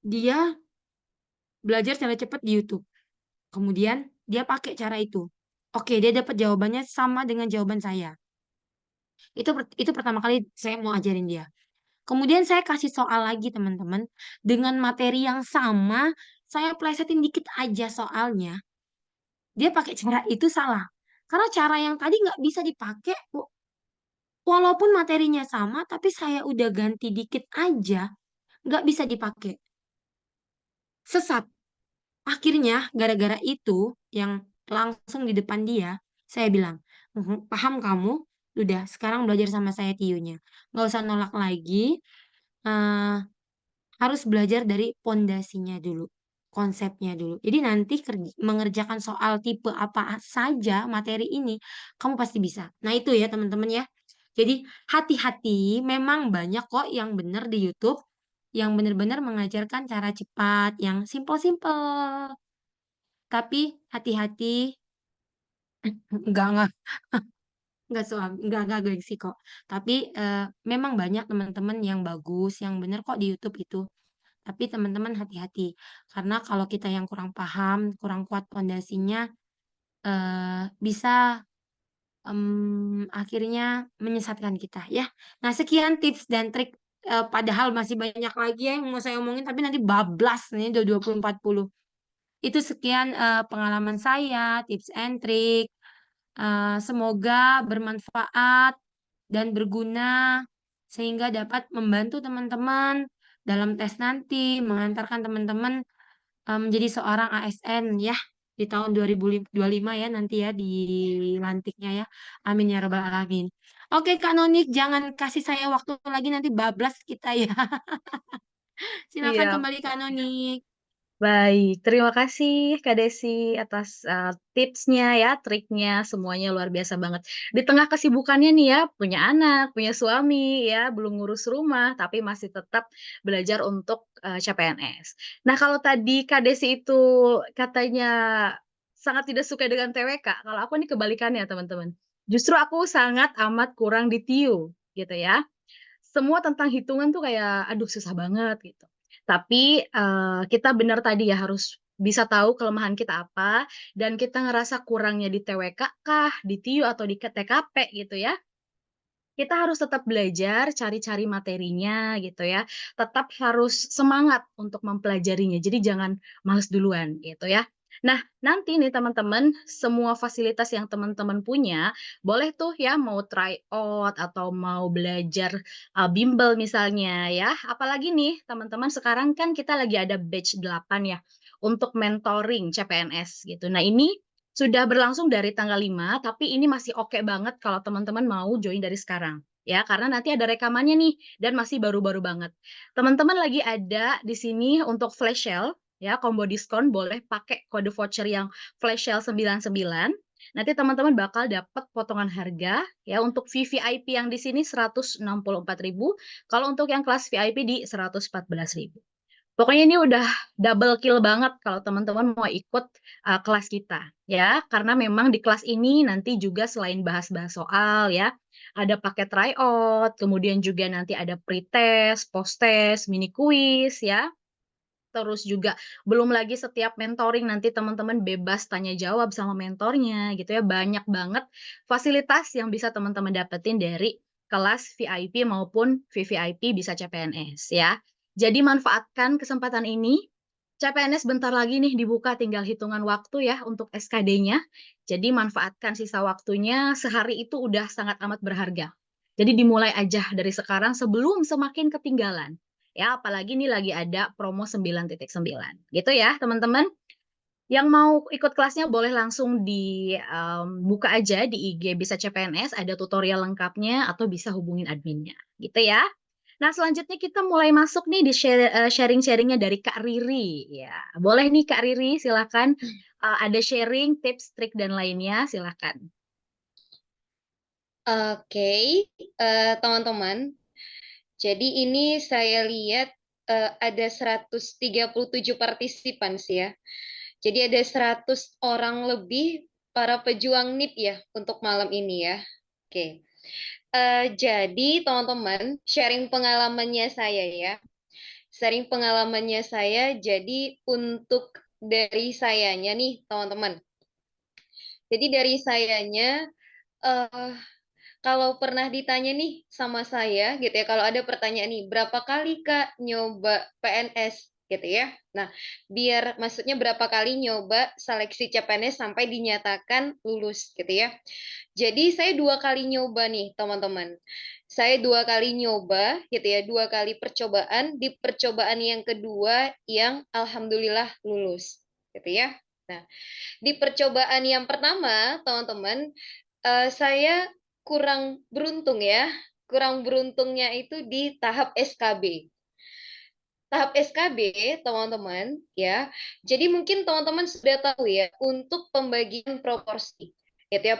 Dia belajar cara cepat di YouTube. Kemudian dia pakai cara itu. Oke, dia dapat jawabannya sama dengan jawaban saya. Itu pertama kali saya mau ajarin dia. Kemudian saya kasih soal lagi teman-teman dengan materi yang sama, saya plesetin dikit aja soalnya. Dia pakai cara itu salah. Karena cara yang tadi nggak bisa dipakai, walaupun materinya sama, tapi saya udah ganti dikit aja, nggak bisa dipakai. Sesat. Akhirnya, gara-gara itu, yang langsung di depan dia, saya bilang, paham kamu? Udah, sekarang belajar sama saya tiunya. Nggak usah nolak lagi, eh, harus belajar dari pondasinya dulu, konsepnya dulu. Jadi nanti mengerjakan soal tipe apa saja materi ini, kamu pasti bisa. Nah itu ya teman-teman ya. Jadi hati-hati, memang banyak kok yang benar di YouTube, yang benar-benar mengajarkan cara cepat, yang simple-simple. Tapi hati-hati, enggak, enggak gengsi kok. Tapi memang banyak teman-teman yang bagus, yang benar kok di YouTube itu. Tapi teman-teman hati-hati, karena kalau kita yang kurang paham, kurang kuat pondasinya, bisa akhirnya menyesatkan kita ya. Nah, sekian tips dan trik, padahal masih banyak lagi ya yang mau saya omongin, tapi nanti bablas nih udah 20-40. Itu sekian pengalaman saya, tips and trik. Semoga bermanfaat dan berguna sehingga dapat membantu teman-teman dalam tes nanti, mengantarkan teman-teman menjadi seorang ASN ya di tahun 2025 ya nanti ya dilantiknya ya. Amin ya rabbal alamin. Oke Kak Nonik, jangan kasih saya waktu lagi nanti bablas kita ya. Silakan Iya. kembali Kak Nonik. Baik, terima kasih Kak Desi atas tipsnya ya, triknya, semuanya luar biasa banget. Di tengah kesibukannya nih ya, punya anak, punya suami ya, belum ngurus rumah, tapi masih tetap belajar untuk CPNS. Nah, kalau tadi Kak Desi itu katanya sangat tidak suka dengan TWK, kalau aku nih kebalikannya teman-teman. Justru aku sangat amat kurang di TIU gitu ya. Semua tentang hitungan tuh kayak, aduh susah banget gitu. Tapi, kita benar tadi ya harus bisa tahu kelemahan kita apa, dan kita ngerasa kurangnya di TWK kah, di TIU atau di TKP gitu ya. Kita harus tetap belajar, cari-cari materinya gitu ya. Tetap harus semangat untuk mempelajarinya, jadi jangan males duluan gitu ya. Nah, nanti nih teman-teman, semua fasilitas yang teman-teman punya, boleh tuh ya mau try out atau mau belajar, bimbel misalnya ya. Apalagi nih teman-teman sekarang kan kita lagi ada batch 8 ya, untuk mentoring CPNS gitu. Nah ini sudah berlangsung dari tanggal 5, tapi ini masih oke banget kalau teman-teman mau join dari sekarang, ya. Karena nanti ada rekamannya nih dan masih baru-baru banget. Teman-teman lagi ada di sini untuk flash sale, ya, combo diskon boleh pakai kode voucher yang flash sale 99. Nanti teman-teman bakal dapat potongan harga, ya, untuk VVIP yang di sini 164.000, kalau untuk yang kelas VIP di 114.000. Pokoknya ini udah double kill banget kalau teman-teman mau ikut kelas kita ya, karena memang di kelas ini nanti juga selain bahas-bahas soal ya, ada paket tryout, kemudian juga nanti ada pretest, post-test, mini quiz ya. Terus juga belum lagi setiap mentoring nanti teman-teman bebas tanya jawab sama mentornya gitu ya. Banyak banget fasilitas yang bisa teman-teman dapetin dari kelas VIP maupun VVIP bisa CPNS ya. Jadi manfaatkan kesempatan ini. CPNS bentar lagi nih dibuka, tinggal hitungan waktu ya untuk SKD-nya. Jadi manfaatkan sisa waktunya, sehari itu udah sangat amat berharga. Jadi dimulai aja dari sekarang sebelum semakin ketinggalan. Ya, apalagi nih lagi ada promo 9.9. Gitu ya, teman-teman. Yang mau ikut kelasnya boleh langsung dibuka aja di IG Bisa CPNS, ada tutorial lengkapnya atau bisa hubungin adminnya. Gitu ya. Nah, selanjutnya kita mulai masuk nih di sharing-sharingnya dari Kak Riri. Ya, boleh nih Kak Riri, silakan. Ada sharing, tips, trik, dan lainnya, silakan. Oke, teman-teman. Jadi ini saya lihat ada 137 partisipan sih ya. Jadi ada 100 orang lebih para pejuang NIP ya untuk malam ini ya. Oke. Jadi teman-teman, sharing pengalamannya saya ya. Sharing pengalamannya saya, jadi untuk dari sayanya nih teman-teman. Jadi dari sayanya, eh kalau pernah ditanya nih sama saya gitu ya, kalau ada pertanyaan nih, berapa kali Kak nyoba PNS gitu ya. Nah, biar maksudnya berapa kali nyoba seleksi CPNS sampai dinyatakan lulus gitu ya. Jadi saya 2 kali nyoba nih teman-teman. Saya 2 kali nyoba gitu ya, 2 kali percobaan. Di percobaan yang kedua yang alhamdulillah lulus gitu ya. Nah, di percobaan yang pertama teman-teman, saya kurang beruntung ya. Kurang beruntungnya itu di tahap SKB. Tahap SKB, teman-teman, ya. Jadi mungkin teman-teman sudah tahu ya, untuk pembagian proporsi. Gitu ya,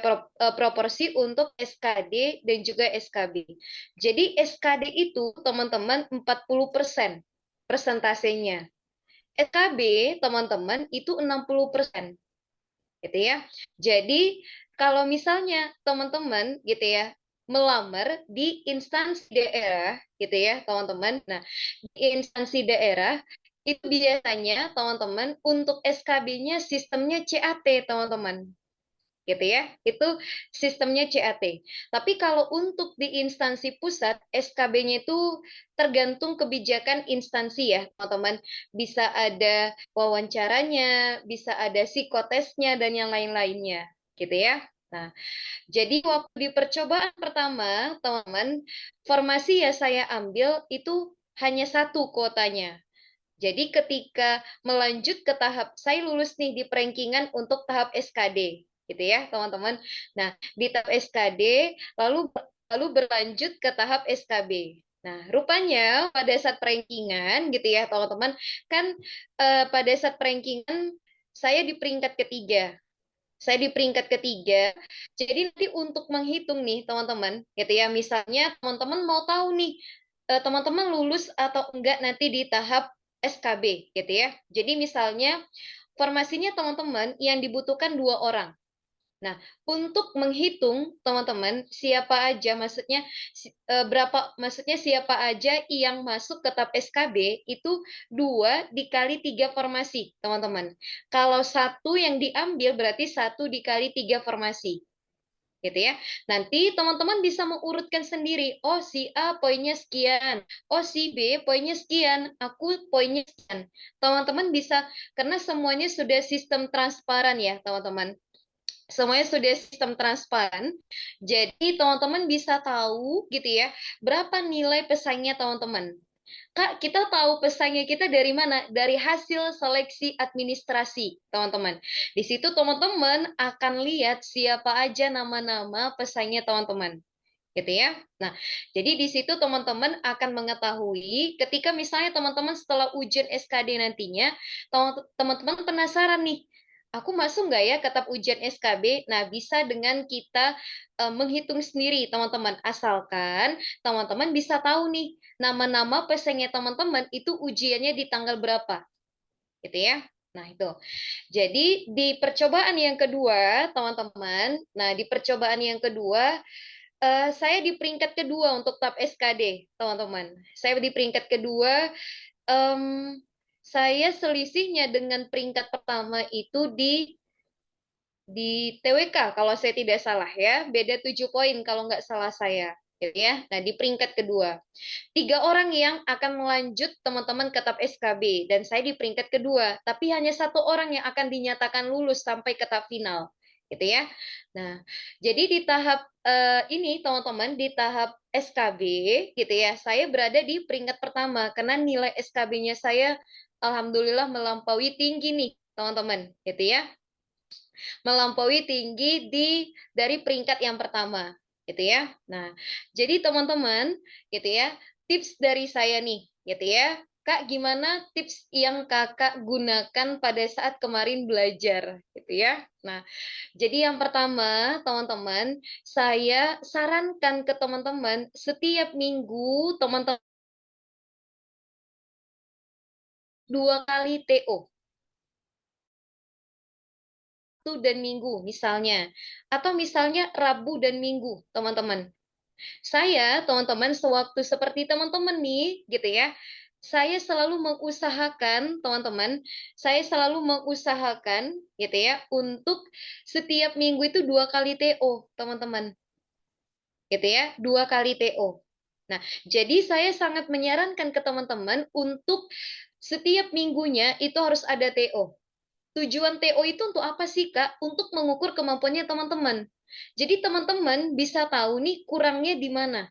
proporsi untuk SKD dan juga SKB. Jadi SKD itu, teman-teman, 40% persentasenya. SKB, teman-teman, itu 60%. Gitu ya. Jadi kalau misalnya teman-teman gitu ya melamar di instansi daerah gitu ya teman-teman. Nah, di instansi daerah itu biasanya teman-teman untuk SKB-nya sistemnya CAT teman-teman. Gitu ya. Itu sistemnya CAT. Tapi kalau untuk di instansi pusat SKB-nya itu tergantung kebijakan instansi ya, teman-teman. Bisa ada wawancaranya, bisa ada psikotesnya dan yang lain-lainnya, gitu ya. Nah, jadi waktu di percobaan pertama, teman-teman, formasi ya saya ambil itu hanya 1 kuotanya. Jadi ketika melanjut ke tahap saya lulus nih di perankingan untuk tahap SKD, gitu ya, teman-teman. Nah, di tahap SKD lalu berlanjut ke tahap SKB. Nah, rupanya pada saat perankingan gitu ya, teman-teman, kan pada saat perankingan saya di peringkat ketiga. Saya di peringkat ketiga. Jadi nanti untuk menghitung nih, teman-teman, gitu ya, misalnya teman-teman mau tahu nih, teman-teman lulus atau enggak nanti di tahap SKB, gitu ya. Jadi misalnya formasinya teman-teman yang dibutuhkan 2 orang. Nah, untuk menghitung teman-teman siapa aja maksudnya maksudnya siapa aja yang masuk ke tahap SKB itu 2 dikali 3 formasi, teman-teman. Kalau 1 yang diambil berarti 1 dikali 3 formasi. Gitu ya. Nanti teman-teman bisa mengurutkan sendiri. Oh, si A poinnya sekian. Oh, si B poinnya sekian. Aku poinnya sekian. Teman-teman bisa, karena semuanya sudah sistem transparan ya, teman-teman. Semuanya sudah sistem transparan. Jadi teman-teman bisa tahu gitu ya, berapa nilai pesaingnya teman-teman. Kak, kita tahu pesaingnya kita dari mana? Dari hasil seleksi administrasi, teman-teman. Di situ teman-teman akan lihat siapa aja nama-nama pesaingnya teman-teman. Gitu ya. Nah, jadi di situ teman-teman akan mengetahui ketika misalnya teman-teman setelah ujian SKD nantinya, teman-teman penasaran nih, aku masuk nggak ya ke tahap ujian SKB? Nah, bisa dengan kita menghitung sendiri, teman-teman. Asalkan teman-teman bisa tahu nih, nama-nama pesaingnya teman-teman itu ujiannya di tanggal berapa. Gitu ya. Nah, itu. Jadi, di percobaan yang kedua, teman-teman, nah, di percobaan yang kedua, saya di peringkat kedua untuk tahap SKD, teman-teman. Saya di peringkat kedua, saya selisihnya dengan peringkat pertama itu di TWK kalau saya tidak salah ya, beda 7 poin kalau nggak salah saya, gitu ya. Nah, di peringkat kedua. 3 orang yang akan melanjut teman-teman ke tahap SKB dan saya di peringkat kedua, tapi hanya 1 orang yang akan dinyatakan lulus sampai ke tahap final, gitu ya. Nah, jadi di tahap ini teman-teman di tahap SKB gitu ya, saya berada di peringkat pertama karena nilai SKB-nya saya alhamdulillah melampaui tinggi nih, teman-teman, gitu ya. Melampaui tinggi dari peringkat yang pertama, gitu ya. Nah, jadi teman-teman, gitu ya, tips dari saya nih, gitu ya. Kak, gimana tips yang Kakak gunakan pada saat kemarin belajar, gitu ya. Nah, jadi yang pertama, teman-teman, saya sarankan ke teman-teman setiap minggu teman-teman 2 kali TO. Dan Minggu misalnya, atau misalnya Rabu dan Minggu, teman-teman. Saya, teman-teman, sewaktu seperti teman-teman nih, gitu ya, saya selalu mengusahakan, teman-teman, saya selalu mengusahakan, gitu ya, untuk setiap minggu itu 2 kali TO, teman-teman. Gitu ya, 2 kali TO. Nah, jadi saya sangat menyarankan ke teman-teman untuk setiap minggunya itu harus ada TO. Tujuan TO itu untuk apa sih, Kak? Untuk mengukur kemampuannya teman-teman. Jadi teman-teman bisa tahu nih kurangnya di mana.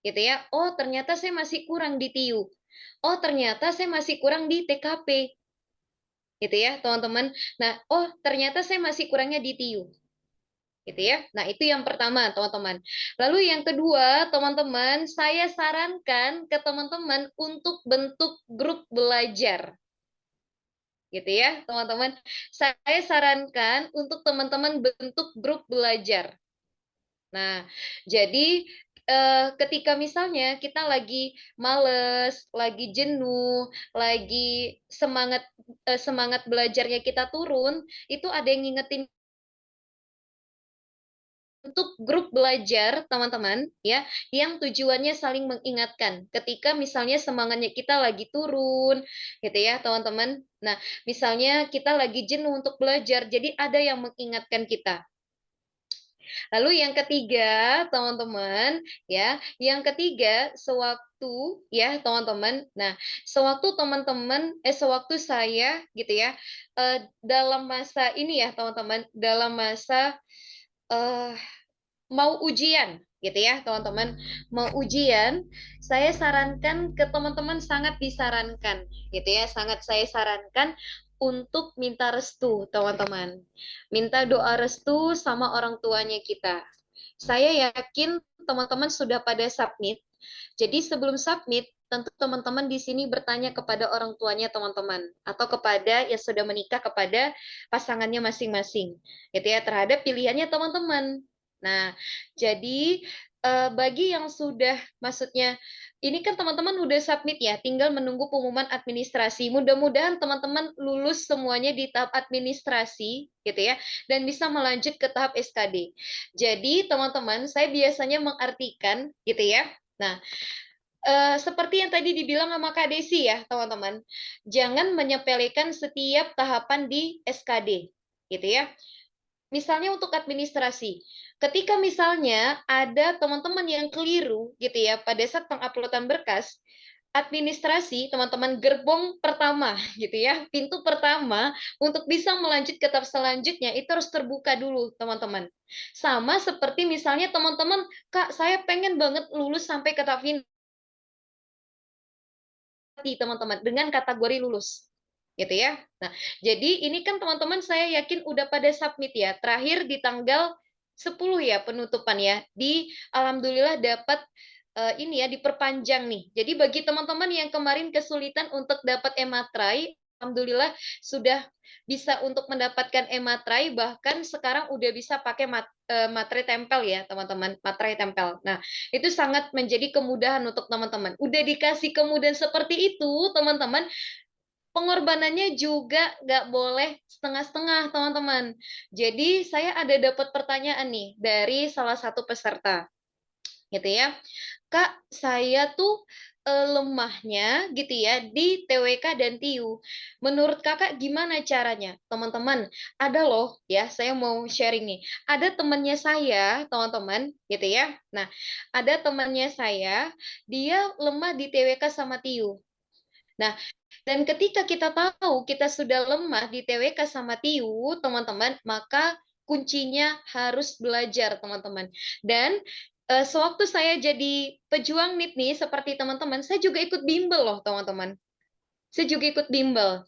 Gitu ya. Oh, ternyata saya masih kurang di TIU. Oh, ternyata saya masih kurang di TKP. Gitu ya, teman-teman. Nah, oh, ternyata saya masih kurangnya di TIU. Gitu ya. Nah, itu yang pertama, teman-teman. Lalu yang kedua, teman-teman, saya sarankan ke teman-teman untuk bentuk grup belajar. Gitu ya, teman-teman. Saya sarankan untuk teman-teman bentuk grup belajar. Nah, jadi ketika misalnya kita lagi males, lagi jenuh, lagi semangat belajarnya kita turun, itu ada yang ngingetin untuk grup belajar, teman-teman, ya, yang tujuannya saling mengingatkan. Ketika misalnya semangatnya kita lagi turun, gitu ya, teman-teman. Nah, misalnya kita lagi jenuh untuk belajar, jadi ada yang mengingatkan kita. Lalu yang ketiga, teman-teman, ya, yang ketiga sewaktu ya, teman-teman. Nah, sewaktu saya gitu ya, dalam masa ini ya, teman-teman, dalam masa eh, mau ujian gitu ya, teman-teman. Mau ujian, saya sarankan ke teman-teman sangat disarankan gitu ya, sangat saya sarankan untuk minta restu, teman-teman. Minta doa restu sama orang tuanya kita. Saya yakin teman-teman sudah pada submit. Jadi sebelum submit, tentu teman-teman di sini bertanya kepada orang tuanya teman-teman atau kepada yang sudah menikah kepada pasangannya masing-masing. Gitu ya, terhadap pilihannya teman-teman. Nah, jadi bagi yang sudah, maksudnya ini kan teman-teman udah submit ya, tinggal menunggu pengumuman administrasi. Mudah-mudahan teman-teman lulus semuanya di tahap administrasi, gitu ya, dan bisa melanjut ke tahap SKD. Jadi teman-teman, saya biasanya mengartikan, gitu ya. Nah, seperti yang tadi dibilang sama Kak Desi ya, teman-teman, jangan menyepelekan setiap tahapan di SKD, gitu ya. Misalnya untuk administrasi, ketika misalnya ada teman-teman yang keliru gitu ya pada saat penguploadan berkas, administrasi teman-teman gerbong pertama gitu ya, pintu pertama untuk bisa melanjut ke tahap selanjutnya itu harus terbuka dulu teman-teman. Sama seperti misalnya teman-teman, Kak saya pengen banget lulus sampai ke tahap final teman-teman dengan kategori lulus gitu ya. Nah, jadi ini kan teman-teman saya yakin udah pada submit ya. Terakhir di tanggal 10 ya penutupan ya. Alhamdulillah dapat ini ya diperpanjang nih. Jadi bagi teman-teman yang kemarin kesulitan untuk dapat ematrai alhamdulillah sudah bisa untuk mendapatkan e-materai, bahkan sekarang udah bisa pakai materai tempel ya teman-teman, materai tempel. Nah, itu sangat menjadi kemudahan untuk teman-teman. Udah dikasih kemudahan seperti itu, teman-teman, pengorbanannya juga nggak boleh setengah-setengah, teman-teman. Jadi saya ada dapat pertanyaan nih dari salah satu peserta, gitu ya. Kak, saya tuh lemahnya gitu ya di TWK dan TIU. Menurut kakak gimana caranya? Teman-teman, ada loh ya, saya mau sharing nih. Ada temannya saya, teman-teman, gitu ya. Nah, ada temannya saya, dia lemah di TWK sama TIU. Nah, dan ketika kita tahu kita sudah lemah di TWK sama TIU, teman-teman, maka kuncinya harus belajar, teman-teman. Dan sewaktu saya jadi pejuang NIT nih, seperti teman-teman, saya juga ikut bimbel loh, teman-teman. Saya juga ikut bimbel.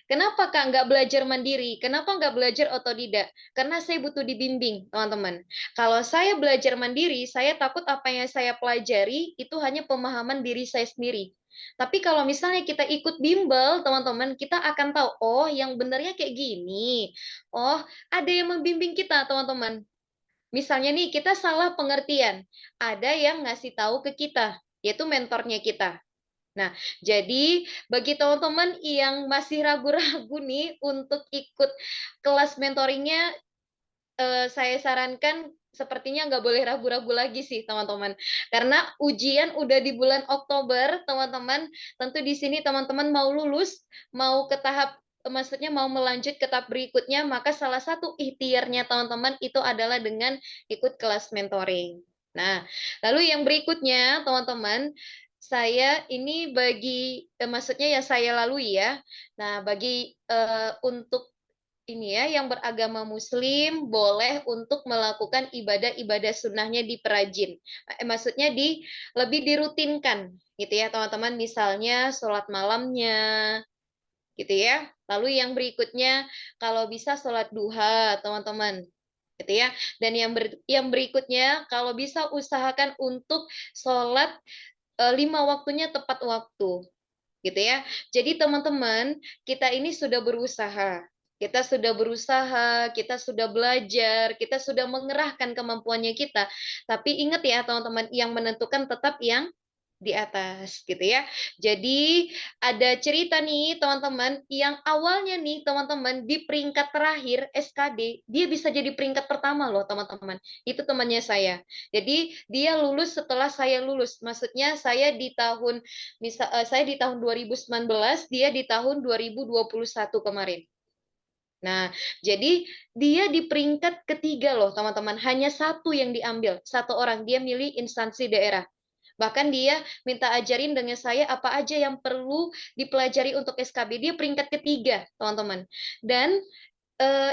Kenapa Kak nggak belajar mandiri? Kenapa nggak belajar otodidak? Karena saya butuh dibimbing, teman-teman. Kalau saya belajar mandiri, saya takut apa yang saya pelajari itu hanya pemahaman diri saya sendiri. Tapi kalau misalnya kita ikut bimbel, teman-teman, kita akan tahu, oh yang benarnya kayak gini. Oh, ada yang membimbing kita, teman-teman. Misalnya nih, kita salah pengertian. Ada yang ngasih tahu ke kita, yaitu mentornya kita. Nah, jadi bagi teman-teman yang masih ragu-ragu nih untuk ikut kelas mentoringnya, saya sarankan sepertinya nggak boleh ragu-ragu lagi sih, teman-teman. Karena ujian udah di bulan Oktober, teman-teman. Tentu di sini teman-teman mau lulus, mau ke tahap, maksudnya mau melanjut ke tahap berikutnya, maka salah satu ikhtiarnya teman-teman itu adalah dengan ikut kelas mentoring. Nah, lalu yang berikutnya, teman-teman, saya ini maksudnya yang saya lalui ya. Nah, bagi untuk ini ya, yang beragama Muslim boleh untuk melakukan ibadah-ibadah sunnahnya di perajin. Maksudnya lebih dirutinkan, gitu ya teman-teman. Misalnya sholat malamnya, gitu ya. Lalu yang berikutnya, kalau bisa sholat duha, teman-teman, gitu ya. Dan yang berikutnya, kalau bisa usahakan untuk sholat 5 waktunya tepat waktu, gitu ya. Jadi teman-teman, kita ini sudah berusaha. Kita sudah belajar, kita sudah mengerahkan kemampuannya kita. Tapi ingat ya teman-teman, yang menentukan tetap yang di atas gitu ya. Jadi ada cerita nih teman-teman, yang awalnya nih teman-teman di peringkat terakhir SKD, dia bisa jadi peringkat pertama loh teman-teman. Itu temannya saya. Jadi dia lulus setelah saya lulus. Maksudnya saya di tahun 2019, dia di tahun 2021 kemarin. Nah, jadi dia di peringkat ketiga loh teman-teman. Hanya satu yang diambil, satu orang. Dia milih instansi daerah. Bahkan dia minta ajarin dengan saya apa aja yang perlu dipelajari untuk SKB. Dia peringkat ketiga, teman-teman. Dan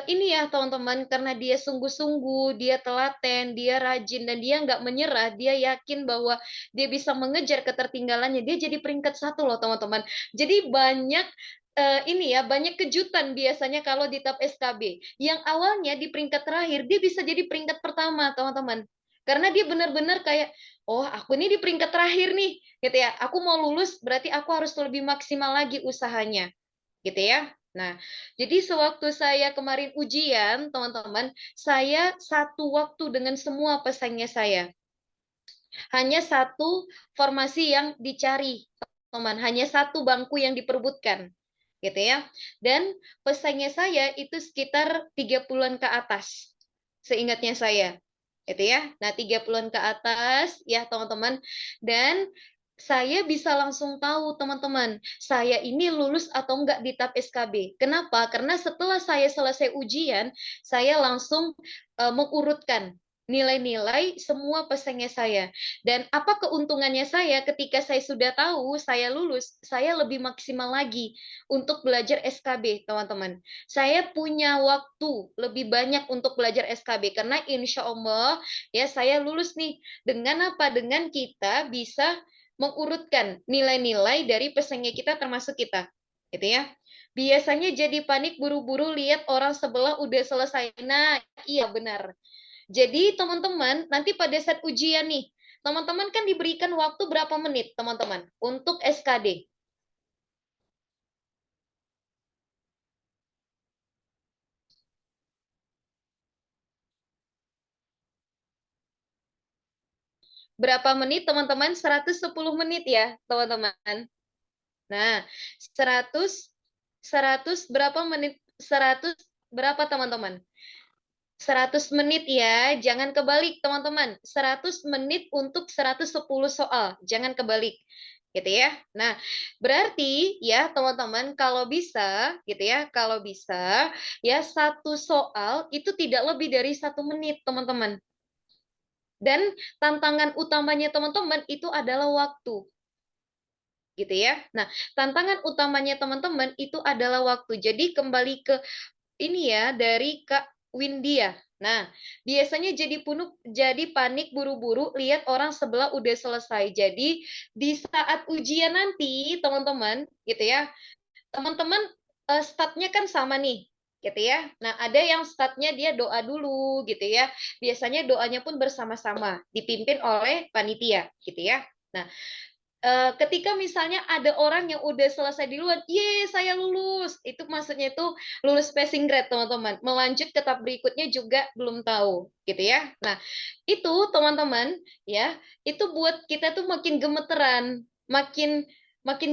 ini ya teman-teman, karena dia sungguh-sungguh, dia telaten, dia rajin, dan dia nggak menyerah, dia yakin bahwa dia bisa mengejar ketertinggalannya. Dia jadi peringkat satu loh teman-teman. Jadi banyak ini ya, banyak kejutan biasanya kalau di tab SKB. Yang awalnya di peringkat terakhir, dia bisa jadi peringkat pertama, teman-teman. Karena dia benar-benar kayak, oh aku ini di peringkat terakhir nih, gitu ya. Aku mau lulus, berarti aku harus lebih maksimal lagi usahanya, gitu ya. Nah, jadi sewaktu saya kemarin ujian, teman-teman, saya satu waktu dengan semua pesaingnya saya. Hanya satu formasi yang dicari, teman. Hanya satu bangku yang diperebutkan, gitu ya. Dan pesaingnya saya itu sekitar 30-an ke atas, seingatnya saya. Gitu ya. Nah, 30-an ke atas ya, teman-teman. Dan saya bisa langsung tahu, teman-teman, saya ini lulus atau enggak di tab SKB. Kenapa? Karena setelah saya selesai ujian, saya langsung mengurutkan nilai-nilai semua pesaingnya saya. Dan apa keuntungannya saya ketika saya sudah tahu saya lulus, saya lebih maksimal lagi untuk belajar SKB, teman-teman. Saya punya waktu lebih banyak untuk belajar SKB karena insya Allah ya saya lulus nih. Dengan apa? Dengan kita bisa mengurutkan nilai-nilai dari pesaingnya kita termasuk kita, gitu ya. Biasanya jadi panik buru-buru lihat orang sebelah udah selesai. Nah, iya benar. Jadi teman-teman, nanti pada saat ujian nih, teman-teman kan diberikan waktu berapa menit, teman-teman, untuk SKD. berapa menit teman-teman? 110 menit ya teman-teman. Nah, 100 berapa menit? 100 berapa teman-teman? 100 menit ya, jangan kebalik teman-teman. 100 menit untuk 110 soal, jangan kebalik. Gitu ya. Nah, berarti ya teman-teman kalau bisa gitu ya, kalau bisa ya satu soal itu tidak lebih dari 1 menit teman-teman. Dan tantangan utamanya teman-teman itu adalah waktu. Gitu ya. Nah, tantangan utamanya teman-teman itu adalah waktu. Jadi kembali ke ini ya dari Kak Windia. Nah, biasanya jadi panik buru-buru lihat orang sebelah udah selesai. Jadi di saat ujian nanti teman-teman gitu ya, teman-teman startnya kan sama nih gitu ya. Nah, ada yang startnya dia doa dulu gitu ya. Biasanya doanya pun bersama-sama dipimpin oleh panitia gitu ya. Nah, ketika misalnya ada orang yang udah selesai duluan, ye saya lulus, itu maksudnya itu lulus passing grade teman-teman. Melanjut ke tahap berikutnya juga belum tahu, gitu ya. Nah, itu teman-teman ya, itu buat kita tuh makin gemeteran, makin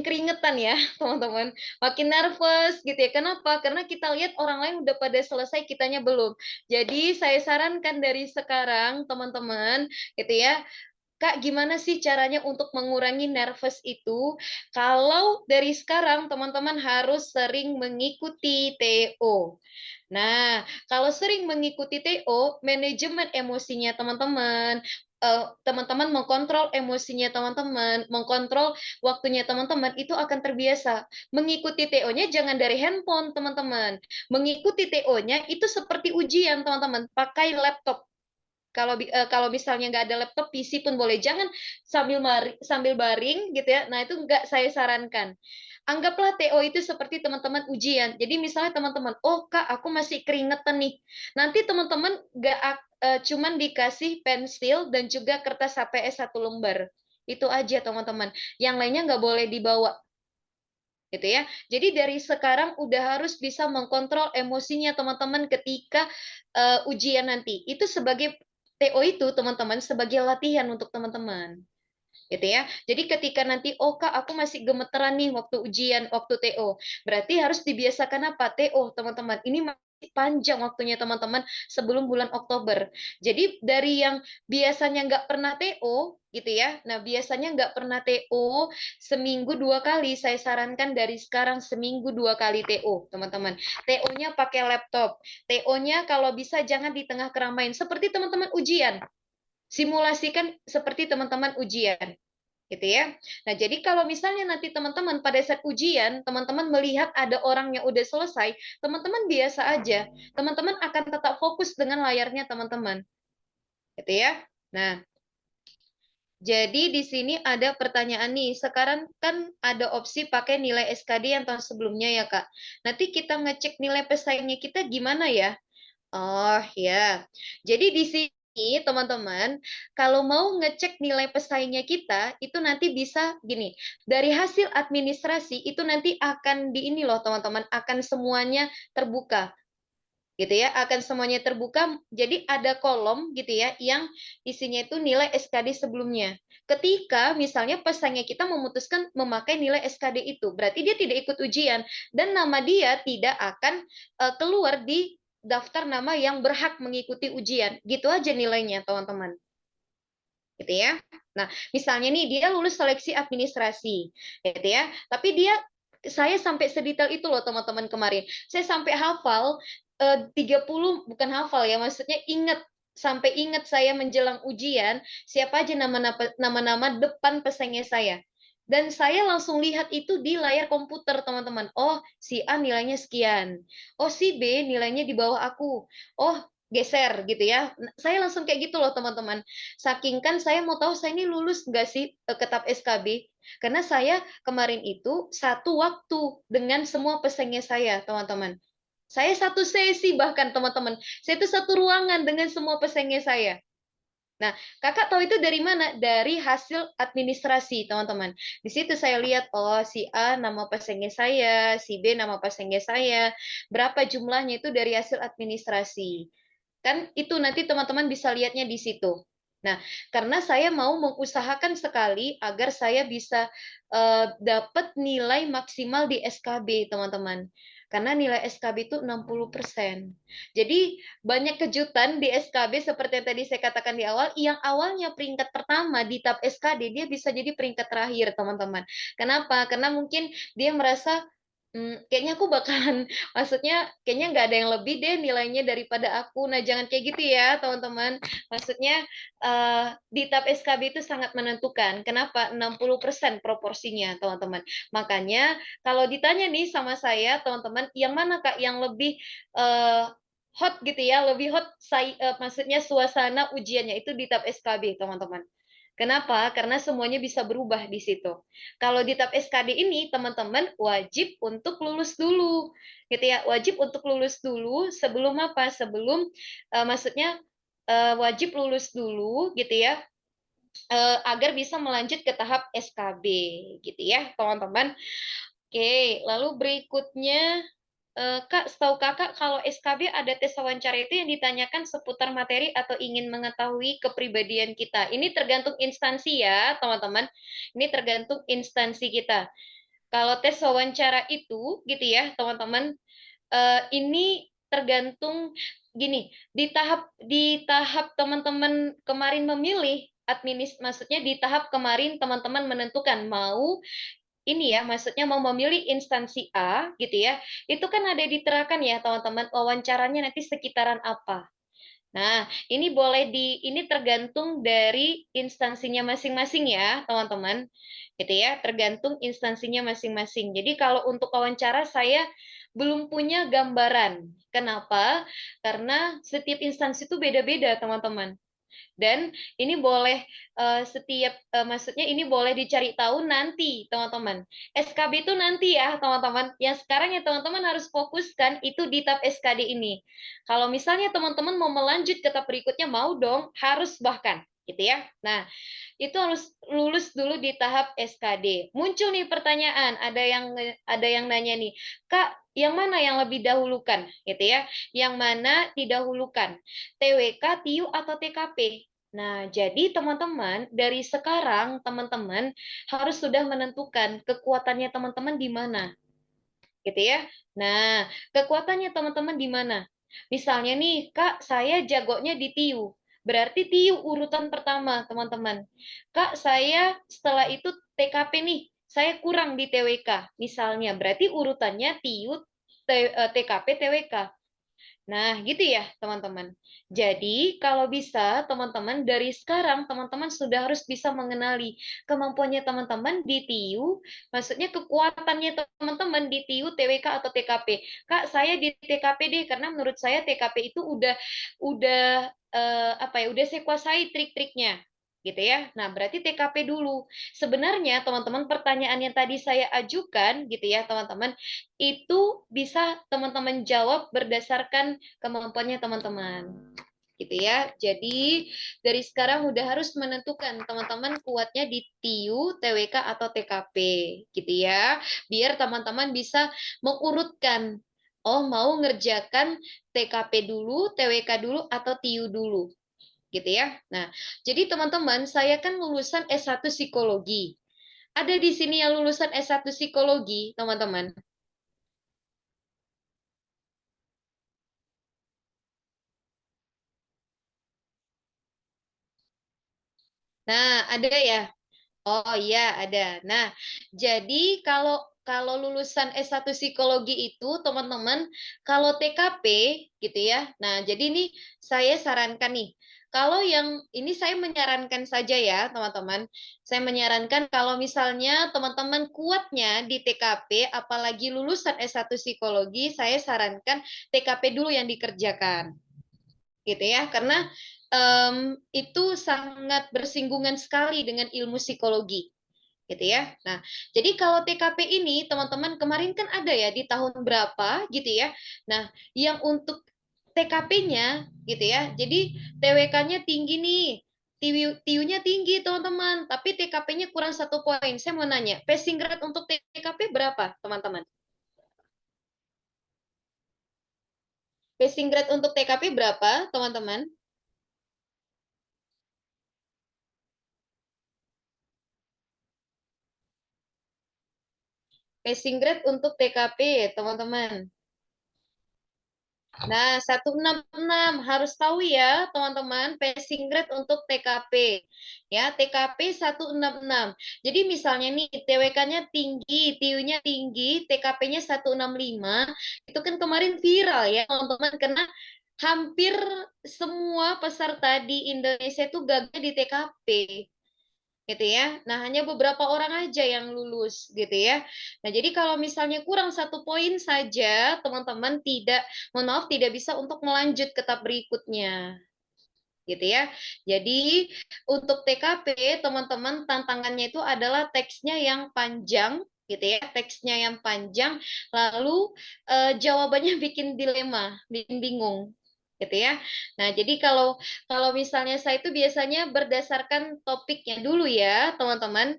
keringetan ya teman-teman, makin nervous gitu ya. Kenapa? Karena kita lihat orang lain udah pada selesai, kitanya belum. Jadi saya sarankan dari sekarang teman-teman, gitu ya. Kak, gimana sih caranya untuk mengurangi nervous itu? Kalau dari sekarang teman-teman harus sering mengikuti TO. Nah, kalau sering mengikuti TO, manajemen emosinya teman-teman, teman-teman mengkontrol emosinya teman-teman, mengkontrol waktunya teman-teman, itu akan terbiasa. Mengikuti TO-nya jangan dari handphone, teman-teman. Mengikuti TO-nya itu seperti ujian, teman-teman. Pakai laptop. Kalau misalnya nggak ada laptop, PC pun boleh. Jangan sambil baring gitu ya. Nah, itu nggak saya sarankan. Anggaplah TO itu seperti teman-teman ujian. Jadi misalnya teman-teman, oh Kak, aku masih keringetan nih. Nanti teman-teman nggak cuman dikasih pensil dan juga kertas HPS 1 lembar. Itu aja teman-teman. Yang lainnya nggak boleh dibawa. Gitu ya. Jadi dari sekarang udah harus bisa mengkontrol emosinya teman-teman ketika ujian nanti. Itu sebagai TO itu teman-teman sebagai latihan untuk teman-teman. Gitu ya. Jadi ketika nanti oh Kak aku masih gemeteran nih waktu ujian, waktu TO. Berarti harus dibiasakan apa? TO, teman-teman. Ini masih panjang waktunya teman-teman sebelum bulan Oktober. Jadi dari yang biasanya nggak pernah TO gitu ya. Nah, biasanya nggak pernah TO seminggu 2 kali. Saya sarankan dari sekarang seminggu 2 kali TO, teman-teman. TO-nya pakai laptop. TO-nya kalau bisa jangan di tengah keramaian. Seperti teman-teman ujian. Simulasikan seperti teman-teman ujian gitu ya. Nah, jadi kalau misalnya nanti teman-teman pada saat ujian, teman-teman melihat ada orang yang udah selesai, teman-teman biasa aja. Teman-teman akan tetap fokus dengan layarnya teman-teman. Gitu ya. Nah, jadi di sini ada pertanyaan nih. Sekarang kan ada opsi pakai nilai SKD yang tahun sebelumnya ya, Kak. Nanti kita ngecek nilai pesaingnya kita gimana ya? Oh ya, jadi di sini teman-teman, kalau mau ngecek nilai pesaingnya kita, itu nanti bisa gini, dari hasil administrasi itu nanti akan di ini loh teman-teman, akan semuanya terbuka, gitu ya, akan semuanya terbuka. Jadi ada kolom gitu ya, yang isinya itu nilai SKD sebelumnya. Ketika misalnya pesaingnya kita memutuskan memakai nilai SKD itu, berarti dia tidak ikut ujian dan nama dia tidak akan keluar di daftar nama yang berhak mengikuti ujian. Gitu aja nilainya, teman-teman. Gitu ya. Nah, misalnya nih dia lulus seleksi administrasi, gitu ya. Tapi saya sampai sedetail itu loh teman-teman kemarin. Saya sampai hafal 30, bukan hafal ya, maksudnya sampai ingat saya menjelang ujian siapa aja nama-nama depan pesaingnya saya. Dan saya langsung lihat itu di layar komputer, teman-teman. Oh, si A nilainya sekian. Oh, si B nilainya di bawah aku. Oh, geser gitu ya. Saya langsung kayak gitu loh, teman-teman. Saking kan saya mau tahu saya ini lulus nggak sih ke tahap SKB. Karena saya kemarin itu satu waktu dengan semua pesaingnya saya, teman-teman. Saya satu sesi bahkan, teman-teman. Saya itu satu ruangan dengan semua pesaingnya saya. Nah, kakak tahu itu dari mana? Dari hasil administrasi, teman-teman. Di situ saya lihat, oh si A nama pesaingnya saya, si B nama pesaingnya saya, berapa jumlahnya itu dari hasil administrasi. Kan itu nanti teman-teman bisa lihatnya di situ. Nah, karena saya mau mengusahakan sekali agar saya bisa dapat nilai maksimal di SKB, teman-teman. Karena nilai SKB itu 60%. Jadi, banyak kejutan di SKB seperti yang tadi saya katakan di awal, yang awalnya peringkat pertama di tab SKD, dia bisa jadi peringkat terakhir, teman-teman. Kenapa? Karena mungkin dia merasa, kayaknya aku bakalan maksudnya kayaknya nggak ada yang lebih deh nilainya daripada aku. Nah, jangan kayak gitu ya, teman-teman. Maksudnya di tab SKB itu sangat menentukan. Kenapa? 60% proporsinya, teman-teman. Makanya kalau ditanya nih sama saya, teman-teman, yang mana Kak yang lebih hot gitu ya, lebih hot maksudnya suasana ujiannya itu di tab SKB, teman-teman. Kenapa? Karena semuanya bisa berubah di situ. Kalau di tab SKD ini, teman-teman wajib untuk lulus dulu, gitu ya. Wajib untuk lulus dulu sebelum apa? Sebelum maksudnya wajib lulus dulu, gitu ya, agar bisa melanjut ke tahap SKB, gitu ya, teman-teman. Oke, lalu berikutnya, Kak, setahu Kakak kalau SKB ada tes wawancara itu yang ditanyakan seputar materi atau ingin mengetahui kepribadian kita. Ini tergantung instansi ya, teman-teman. Ini tergantung instansi kita. Kalau tes wawancara itu, gitu ya, teman-teman, ini tergantung gini, di tahap teman-teman kemarin memilih maksudnya di tahap kemarin teman-teman menentukan mau ini ya, maksudnya mau memilih instansi A gitu ya, itu kan ada diterakan ya teman-teman wawancaranya nanti sekitaran apa. Nah, ini tergantung dari instansinya masing-masing ya, teman-teman. Gitu ya, tergantung instansinya masing-masing. Jadi kalau untuk wawancara saya belum punya gambaran. Kenapa? Karena setiap instansi itu beda-beda, teman-teman. Dan ini boleh maksudnya ini boleh dicari tahu nanti, teman-teman. SKB itu nanti ya, teman-teman. Yang sekarang ya teman-teman harus fokuskan itu di tab SKD ini. Kalau misalnya teman-teman mau melanjut ke tahap berikutnya, mau dong, harus bahkan, gitu ya. Nah, itu harus lulus dulu di tahap SKD. Muncul nih pertanyaan, ada yang nanya nih, Kak, yang mana yang lebih dahulukan, gitu ya? Yang mana didahulukan? TWK, TIU atau TKP? Nah, jadi teman-teman dari sekarang teman-teman harus sudah menentukan kekuatannya teman-teman di mana, gitu ya. Nah, kekuatannya teman-teman di mana? Misalnya nih, Kak, saya jagonya di TIU. Berarti TIU urutan pertama, teman-teman. Kak, saya setelah itu TKP nih, saya kurang di TWK. Misalnya, berarti urutannya TIU, TKP, TWK. Nah, gitu ya, teman-teman. Jadi, kalau bisa, teman-teman, dari sekarang, teman-teman sudah harus bisa mengenali kemampuannya teman-teman di TIU, maksudnya kekuatannya teman-teman di TIU, TWK, atau TKP. Kak, saya di TKP deh, karena menurut saya TKP itu udah udah saya kuasai trik-triknya. Gitu ya. Nah, berarti TKP dulu. Sebenarnya, teman-teman, pertanyaan yang tadi saya ajukan, gitu ya, teman-teman, itu bisa teman-teman jawab berdasarkan kemampuannya teman-teman gitu ya. Jadi dari sekarang udah harus menentukan teman-teman kuatnya di TIU, TWK atau TKP gitu ya. Biar teman-teman bisa mengurutkan mau ngerjakan TKP dulu, TWK dulu atau TIU dulu gitu ya. Nah, jadi teman-teman, saya kan lulusan S1 psikologi. Ada di sini yang lulusan S1 psikologi, teman-teman. Nah, ada ya. Oh iya, ada. Nah, jadi kalau kalau lulusan S1 psikologi itu, teman-teman, kalau TKP gitu ya. Nah, jadi ini saya sarankan nih. Kalau yang ini saya menyarankan saja ya, teman-teman. Saya menyarankan kalau misalnya teman-teman kuatnya di TKP, apalagi lulusan S1 psikologi, saya sarankan TKP dulu yang dikerjakan. Gitu ya, karena itu sangat bersinggungan sekali dengan ilmu psikologi gitu ya. Nah, jadi kalau TKP ini teman-teman kemarin kan ada ya di tahun berapa gitu ya. Nah, yang untuk TKP-nya gitu ya. Jadi TWK-nya tinggi nih. TIU-nya tinggi teman-teman, tapi TKP-nya kurang 1 poin. Saya mau nanya, passing grade untuk TKP berapa teman-teman? Passing grade untuk TKP berapa teman-teman? passing grade untuk TKP, teman-teman. Nah, 166 harus tahu ya, teman-teman, passing grade untuk TKP. Ya, TKP 166. Jadi misalnya nih TWK-nya tinggi, TIU-nya tinggi, TKP-nya 165, itu kan kemarin viral ya, teman-teman, karena hampir semua peserta di Indonesia itu gagal di TKP. Gitu ya. Nah, hanya beberapa orang aja yang lulus gitu ya. Nah, jadi kalau misalnya kurang 1 poin saja, teman-teman mohon maaf, tidak bisa untuk melanjut ke tahap berikutnya. Gitu ya. Jadi, untuk TKP, teman-teman, tantangannya itu adalah teksnya yang panjang, gitu ya, teksnya yang panjang, lalu jawabannya bikin dilema, bikin bingung, gitu ya. Nah, jadi kalau kalau misalnya saya itu biasanya berdasarkan topiknya dulu ya, teman-teman.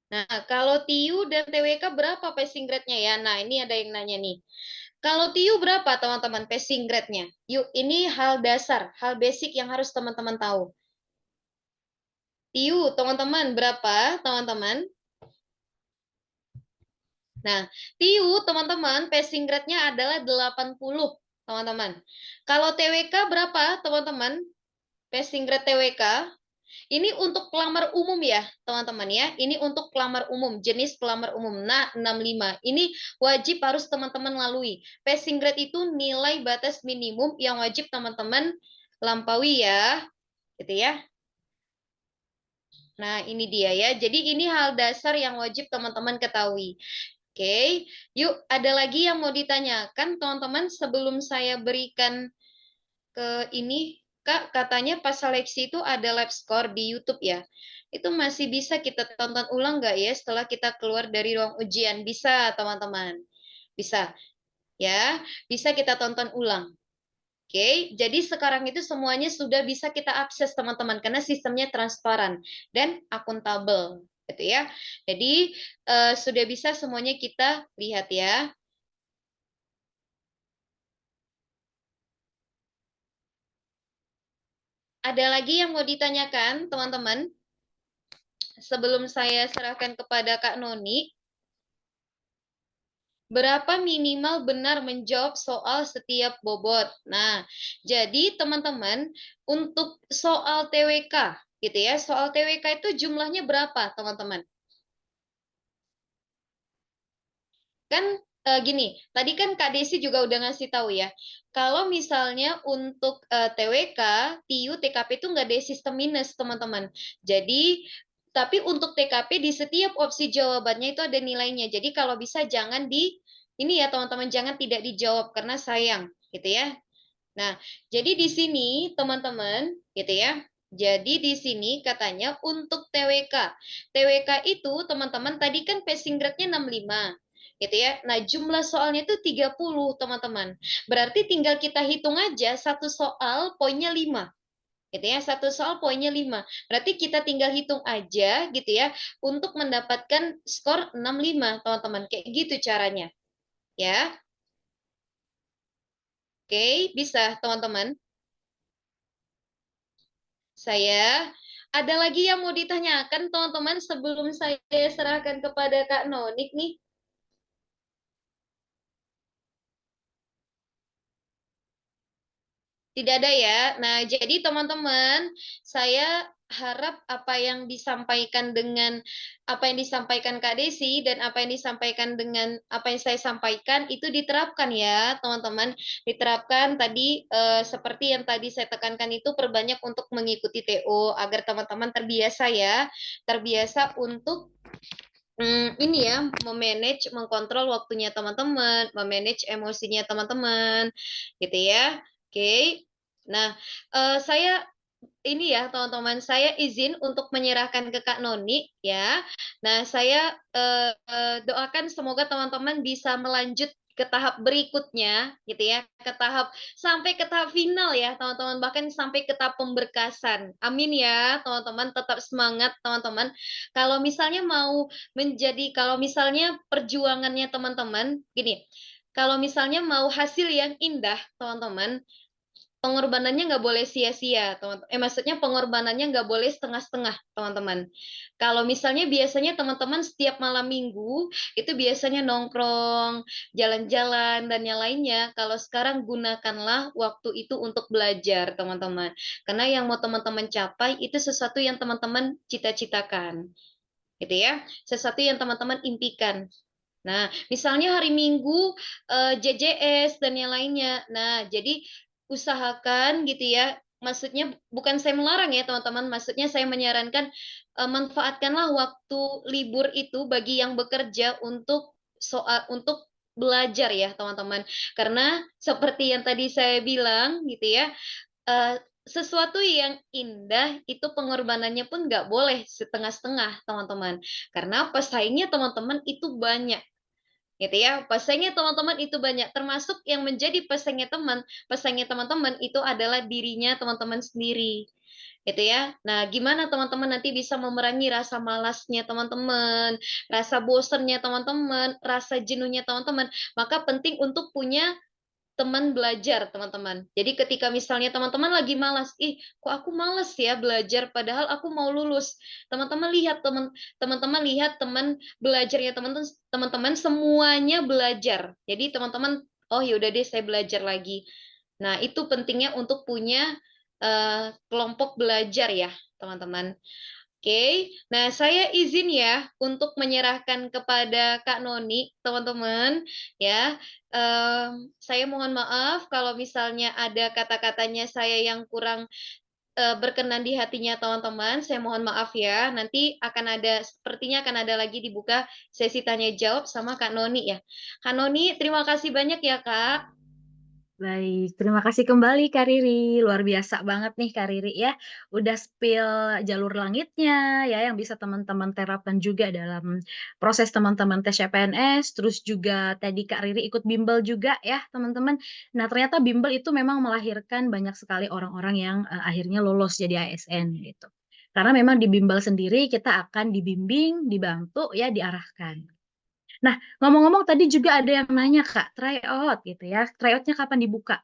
Nah, kalau TIU dan TWK berapa passing grade-nya ya? Nah, ini ada yang nanya nih. Kalau TIU berapa, teman-teman, passing grade-nya? Yuk, ini hal dasar, hal basic yang harus teman-teman tahu. TIU, teman-teman, berapa, teman-teman? Nah, TIU, teman-teman, passing grade-nya adalah 80, teman-teman. Kalau TWK berapa, teman-teman? Passing grade TWK. Ini untuk pelamar umum ya, teman-teman ya. Ini untuk pelamar umum, jenis pelamar umum. Nah, 65. Ini wajib harus teman-teman lalui. Passing grade itu nilai batas minimum yang wajib teman-teman lampaui ya. Gitu ya. Nah, ini dia ya. Jadi ini hal dasar yang wajib teman-teman ketahui. Oke, yuk ada lagi yang mau ditanyakan teman-teman sebelum saya berikan ke ini. Kak, katanya pas seleksi itu ada lab score di YouTube ya. Itu masih bisa kita tonton ulang nggak ya setelah kita keluar dari ruang ujian? Bisa, teman-teman. Bisa. Ya, bisa kita tonton ulang. Oke, jadi sekarang itu semuanya sudah bisa kita akses, teman-teman, karena sistemnya transparan dan akuntabel. Gitu ya. Jadi, sudah bisa semuanya kita lihat ya. Ada lagi yang mau ditanyakan, teman-teman? Sebelum saya serahkan kepada Kak Noni, berapa minimal benar menjawab soal setiap bobot? Nah, jadi teman-teman, untuk soal TWK, gitu ya, soal TWK itu jumlahnya berapa, teman-teman? Kan gini, tadi kan Kak Desi juga udah ngasih tahu ya, kalau misalnya untuk TWK, TIU, TKP itu nggak ada sistem minus, teman-teman. Jadi, tapi untuk TKP di setiap opsi jawabannya itu ada nilainya. Jadi kalau bisa jangan ini ya teman-teman, jangan tidak dijawab karena sayang, gitu ya. Nah, jadi di sini teman-teman, gitu ya. Jadi di sini katanya untuk TWK. TWK itu teman-teman tadi kan passing grade-nya 65. Gitu ya. Nah, jumlah soalnya itu 30, teman-teman. Berarti tinggal kita hitung aja satu soal poinnya 5. Gitu ya, satu soal poinnya 5. Berarti kita tinggal hitung aja gitu ya untuk mendapatkan skor 65, teman-teman. Kayak gitu caranya. Ya. Oke, bisa teman-teman. Saya ada lagi yang mau ditanyakan teman-teman sebelum saya serahkan kepada Kak Nonik nih. Tidak ada ya. Nah, jadi teman-teman, saya harap apa yang disampaikan Kak Desi dan apa yang disampaikan dengan apa yang saya sampaikan itu diterapkan ya, teman-teman. Diterapkan tadi seperti yang tadi saya tekankan itu perbanyak untuk mengikuti TO agar teman-teman terbiasa ya, terbiasa untuk ini ya, memanage, mengkontrol waktunya teman-teman, memanage emosinya teman-teman, gitu ya. Oke. Nah, saya ini ya teman-teman, saya izin untuk menyerahkan ke Kak Noni ya. Nah, saya doakan semoga teman-teman bisa melanjut ke tahap berikutnya gitu ya, sampai ke tahap final ya teman-teman, bahkan sampai ke tahap pemberkasan. Amin ya teman-teman, tetap semangat teman-teman. Kalau misalnya perjuangannya teman-teman gini, kalau misalnya mau hasil yang indah teman-teman, pengorbanannya nggak boleh sia-sia, maksudnya pengorbanannya nggak boleh setengah-setengah, teman-teman. Kalau misalnya biasanya teman-teman setiap malam minggu itu biasanya nongkrong, jalan-jalan dan yang lainnya. Kalau sekarang gunakanlah waktu itu untuk belajar, teman-teman. Karena yang mau teman-teman capai itu sesuatu yang teman-teman cita-citakan, gitu ya. Sesuatu yang teman-teman impikan. Nah, misalnya hari Minggu JJS dan yang lainnya. Nah, jadi usahakan gitu ya. Maksudnya bukan saya melarang ya teman-teman. Maksudnya saya menyarankan manfaatkanlah waktu libur itu bagi yang bekerja untuk belajar ya teman-teman. Karena seperti yang tadi saya bilang gitu ya. Sesuatu yang indah itu pengorbanannya pun nggak boleh setengah-setengah teman-teman. Karena pesaingnya teman-teman itu banyak gitu ya. Pesaingnya teman-teman itu banyak, termasuk yang menjadi pesaingnya teman-teman itu adalah dirinya teman-teman sendiri. Gitu ya. Nah, gimana teman-teman nanti bisa memerangi rasa malasnya teman-teman, rasa bosannya teman-teman, rasa jenuhnya teman-teman. Maka penting untuk punya teman belajar, teman-teman. Jadi ketika misalnya teman-teman lagi malas, ih, kok aku malas ya belajar padahal aku mau lulus. Teman-teman lihat teman-teman lihat teman belajarnya teman-teman semuanya belajar. Jadi teman-teman, oh ya udah deh saya belajar lagi. Nah, itu pentingnya untuk punya kelompok belajar ya, teman-teman. Oke, nah saya izin ya untuk menyerahkan kepada Kak Noni, teman-teman, ya. Saya mohon maaf kalau misalnya ada kata-katanya saya yang kurang berkenan di hatinya teman-teman. Saya mohon maaf ya. Nanti sepertinya akan ada lagi dibuka sesi tanya jawab sama Kak Noni ya. Kak Noni, terima kasih banyak ya Kak. Baik, terima kasih kembali Kak Riri. Luar biasa banget nih Kak Riri ya. Udah spill jalur langitnya ya yang bisa teman-teman terapkan juga dalam proses teman-teman tes CPNS. Terus juga tadi Kak Riri ikut bimbel juga ya teman-teman. Nah ternyata bimbel itu memang melahirkan banyak sekali orang-orang yang akhirnya lolos jadi ASN gitu. Karena memang di bimbel sendiri kita akan dibimbing, dibantu ya, diarahkan. Nah, ngomong-ngomong tadi juga ada yang nanya Kak, tryout gitu ya. Tryoutnya kapan dibuka?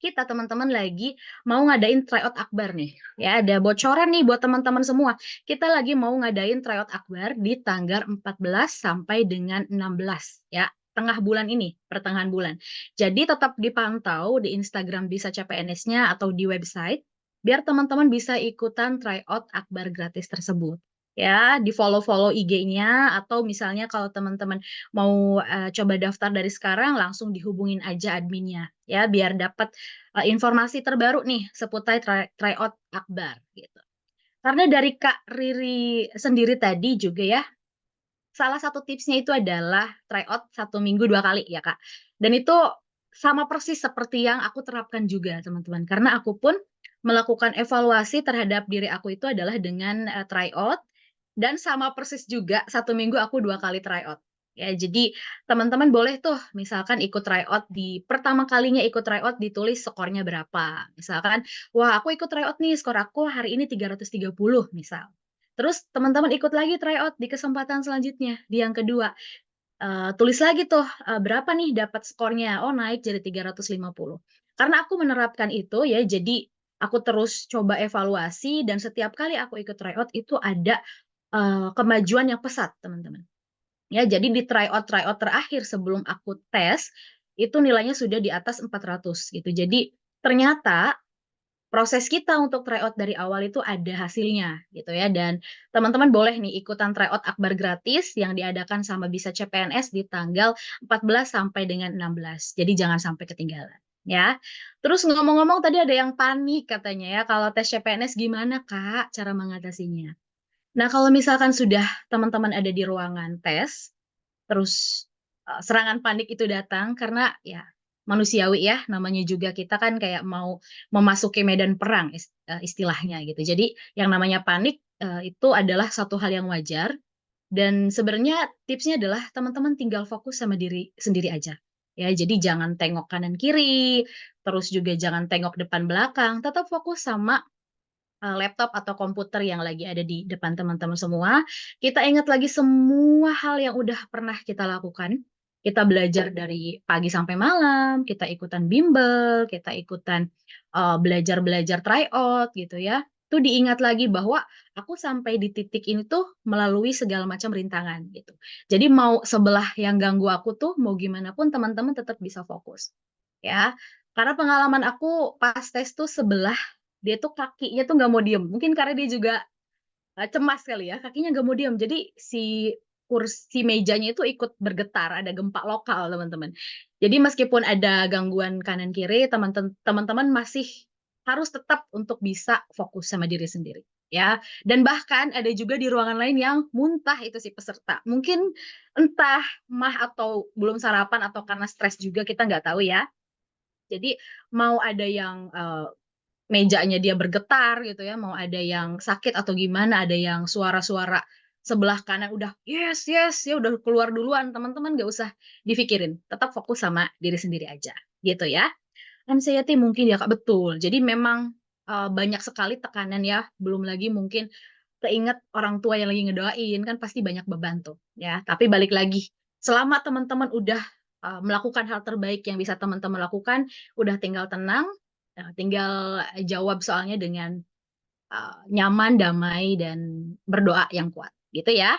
Kita teman-teman lagi mau ngadain tryout akbar nih. Ya, ada bocoran nih buat teman-teman semua. Kita lagi mau ngadain tryout akbar di tanggal 14 sampai dengan 16 ya. Tengah bulan ini, pertengahan bulan. Jadi tetap dipantau di Instagram Bisa CPNS-nya atau di website biar teman-teman bisa ikutan tryout akbar gratis tersebut. Ya, di follow-follow IG-nya atau misalnya kalau teman-teman mau coba daftar dari sekarang langsung dihubungin aja adminnya ya biar dapat informasi terbaru nih seputar tryout akbar gitu. Karena dari Kak Riri sendiri tadi juga ya, salah satu tipsnya itu adalah tryout 1 minggu 2 kali ya Kak. Dan itu sama persis seperti yang aku terapkan juga teman-teman. Karena aku pun melakukan evaluasi terhadap diri aku itu adalah dengan tryout dan sama persis juga 1 minggu aku 2 kali tryout. Ya, jadi teman-teman boleh tuh misalkan ikut tryout di pertama kalinya ikut tryout ditulis skornya berapa. Misalkan, wah aku ikut tryout nih skor aku hari ini 330 misal. Terus teman-teman ikut lagi tryout di kesempatan selanjutnya, di yang kedua. Tulis lagi tuh, berapa nih dapat skornya, oh naik jadi 350. Karena aku menerapkan itu ya, jadi aku terus coba evaluasi dan setiap kali aku ikut tryout itu ada, kemajuan yang pesat teman-teman. Ya, jadi di tryout terakhir sebelum aku tes, itu nilainya sudah di atas 400 gitu. Jadi ternyata proses kita untuk tryout dari awal itu ada hasilnya gitu ya dan teman-teman boleh nih ikutan tryout akbar gratis yang diadakan sama Bisa CPNS di tanggal 14 sampai dengan 16. Jadi jangan sampai ketinggalan ya. Terus ngomong-ngomong tadi ada yang panik katanya ya kalau tes CPNS gimana Kak cara mengatasinya? Nah, kalau misalkan sudah teman-teman ada di ruangan tes terus, serangan panik itu datang karena ya manusiawi ya, namanya juga kita kan kayak mau memasuki medan perang istilahnya gitu. Jadi yang namanya panik, itu adalah satu hal yang wajar dan sebenarnya tipsnya adalah teman-teman tinggal fokus sama diri sendiri aja, ya. Jadi jangan tengok kanan kiri, terus juga jangan tengok depan belakang, tetap fokus sama laptop atau komputer yang lagi ada di depan teman-teman semua. Kita ingat lagi semua hal yang udah pernah kita lakukan, kita belajar dari pagi sampai malam, kita ikutan bimbel, kita ikutan belajar-belajar tryout gitu ya. Tuh diingat lagi bahwa aku sampai di titik ini tuh melalui segala macam rintangan gitu. Jadi mau sebelah yang ganggu aku tuh mau gimana pun teman-teman tetap bisa fokus ya. Karena pengalaman aku pas tes tuh sebelah dia tuh kakinya tuh nggak mau diem. Mungkin karena dia juga cemas kali ya, kakinya nggak mau diem. Jadi si kursi mejanya itu ikut bergetar, ada gempa lokal, teman-teman. Jadi meskipun ada gangguan kanan kiri, teman-teman masih harus tetap untuk bisa fokus sama diri sendiri, ya. Dan bahkan ada juga di ruangan lain yang muntah itu si peserta. Mungkin entah mah atau belum sarapan atau karena stres juga kita nggak tahu ya. Jadi mau ada yang mejanya dia bergetar gitu ya, mau ada yang sakit atau gimana, ada yang suara-suara sebelah kanan udah yes yes ya udah keluar duluan, teman-teman nggak usah dipikirin, tetap fokus sama diri sendiri aja gitu ya. Anxiety mungkin ya Kak, betul. Jadi memang banyak sekali tekanan ya, belum lagi mungkin keinget orang tua yang lagi ngedoain kan pasti banyak beban tuh ya. Tapi balik lagi, selama teman-teman udah melakukan hal terbaik yang bisa teman-teman lakukan, udah tinggal tenang, tinggal jawab soalnya dengan nyaman, damai, dan berdoa yang kuat gitu ya.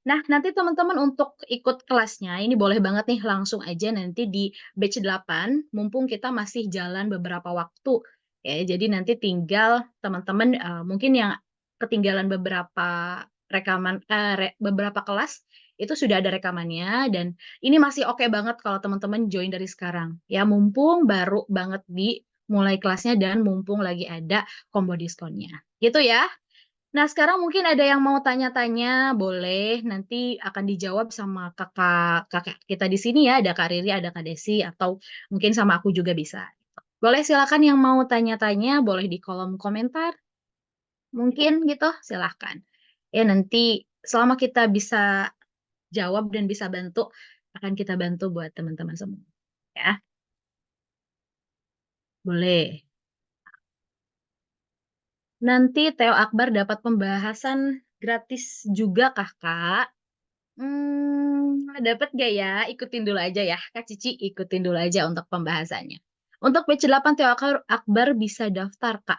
Nah, nanti teman-teman untuk ikut kelasnya, ini boleh banget nih langsung aja nanti di batch 8, mumpung kita masih jalan beberapa waktu. Ya, jadi nanti tinggal teman-teman mungkin yang ketinggalan beberapa rekaman beberapa kelas itu sudah ada rekamannya dan ini masih oke banget kalau teman-teman join dari sekarang. Ya, mumpung baru banget di mulai kelasnya dan mumpung lagi ada combo diskonnya. Gitu ya. Nah, sekarang mungkin ada yang mau tanya-tanya, boleh nanti akan dijawab sama kakak kita di sini ya, ada Kak Riri, ada Kak Desi, atau mungkin sama aku juga bisa. Boleh silakan yang mau tanya-tanya, boleh di kolom komentar, mungkin gitu, silakan. Ya nanti selama kita bisa jawab dan bisa bantu, akan kita bantu buat teman-teman semua. Ya, boleh. Nanti Theo Akbar dapat pembahasan gratis juga kah, Kak? Dapat nggak ya? Ikutin dulu aja ya, Kak Cici ikutin dulu aja untuk pembahasannya. Untuk batch 8 Theo Akbar bisa daftar, Kak.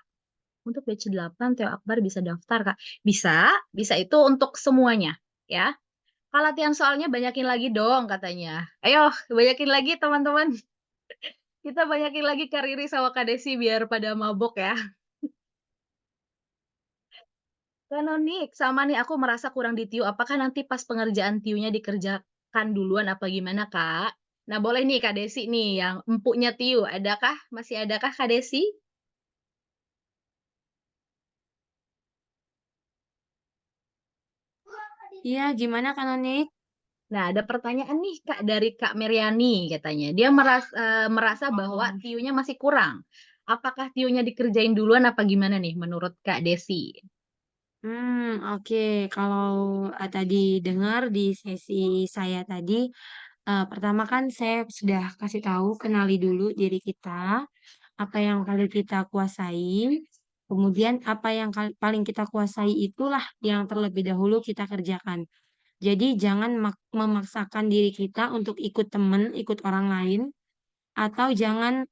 Untuk batch 8 Theo Akbar bisa daftar, Kak. Bisa itu untuk semuanya, ya. Kalau latihan soalnya banyakin lagi dong katanya. Ayo, banyakin lagi teman-teman. Kita banyakin lagi Kak Riri sama Kak Desi biar pada mabok ya. Kanonik, sama nih aku merasa kurang di TIU. Apakah nanti pas pengerjaan TIU-nya dikerjakan duluan apa gimana, Kak? Nah, boleh nih Kak Desi nih yang empuknya TIU. Adakah? Masih adakah Kak Desi? Iya, gimana Kanonik? Nah, ada pertanyaan nih Kak dari Kak Meriani katanya. Dia merasa bahwa TIU-nya masih kurang. Apakah TIU-nya dikerjain duluan apa gimana nih menurut Kak Desi? Oke. Kalau tadi dengar di sesi saya tadi, pertama kan saya sudah kasih tahu, kenali dulu diri kita, apa yang paling kita kuasai, kemudian apa yang paling kita kuasai itulah yang terlebih dahulu kita kerjakan. Jadi jangan memaksakan diri kita untuk ikut teman, ikut orang lain, atau jangan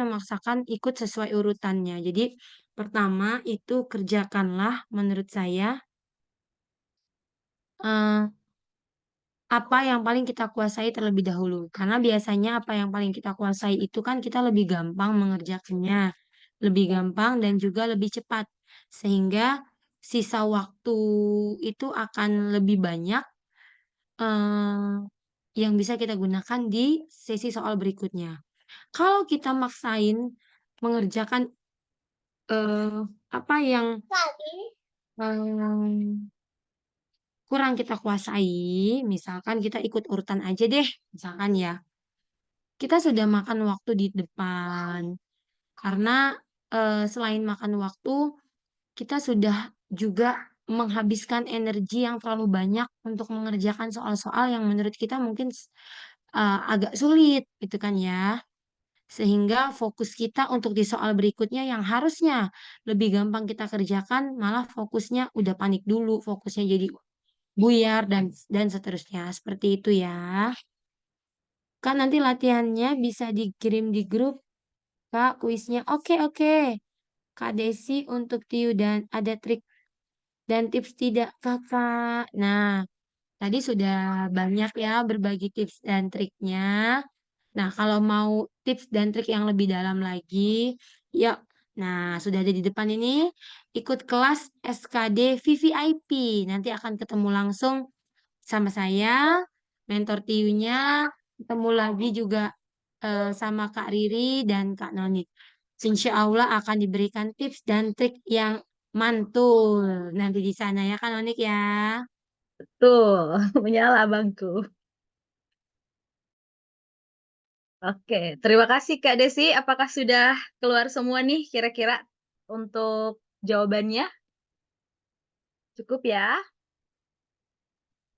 memaksakan ikut sesuai urutannya. Jadi pertama itu kerjakanlah menurut saya eh, apa yang paling kita kuasai terlebih dahulu. Karena biasanya apa yang paling kita kuasai itu kan kita lebih gampang mengerjakannya, lebih gampang dan juga lebih cepat. Sehingga sisa waktu itu akan lebih banyak eh, yang bisa kita gunakan di sesi soal berikutnya. Kalau kita maksain mengerjakan eh, apa yang em, kurang kita kuasai, misalkan kita ikut urutan aja deh, misalkan ya, kita sudah makan waktu di depan, karena selain makan waktu, kita sudah juga menghabiskan energi yang terlalu banyak untuk mengerjakan soal-soal yang menurut kita mungkin agak sulit, gitu kan ya. Sehingga fokus kita untuk di soal berikutnya yang harusnya lebih gampang kita kerjakan, malah fokusnya udah panik dulu, fokusnya jadi buyar dan seterusnya. Seperti itu ya. Kan nanti latihannya bisa dikirim di grup, Kak, kuisnya. Oke, oke. Kak Desi untuk Tiu dan ada trik dan tips tidak, Kakak? Nah, tadi sudah banyak ya berbagi tips dan triknya. Nah, kalau mau tips dan trik yang lebih dalam lagi, yuk. Nah, sudah ada di depan ini, ikut kelas SKD VVIP. Nanti akan ketemu langsung sama saya, mentor Tiunya, ketemu lagi juga sama Kak Riri dan Kak Noni. Insya Allah akan diberikan tips dan trik yang mantul nanti di sana ya Kak Nonik ya. Tuh, menyala abangku. Oke, terima kasih Kak Desi. Apakah sudah keluar semua nih kira-kira untuk jawabannya? Cukup ya?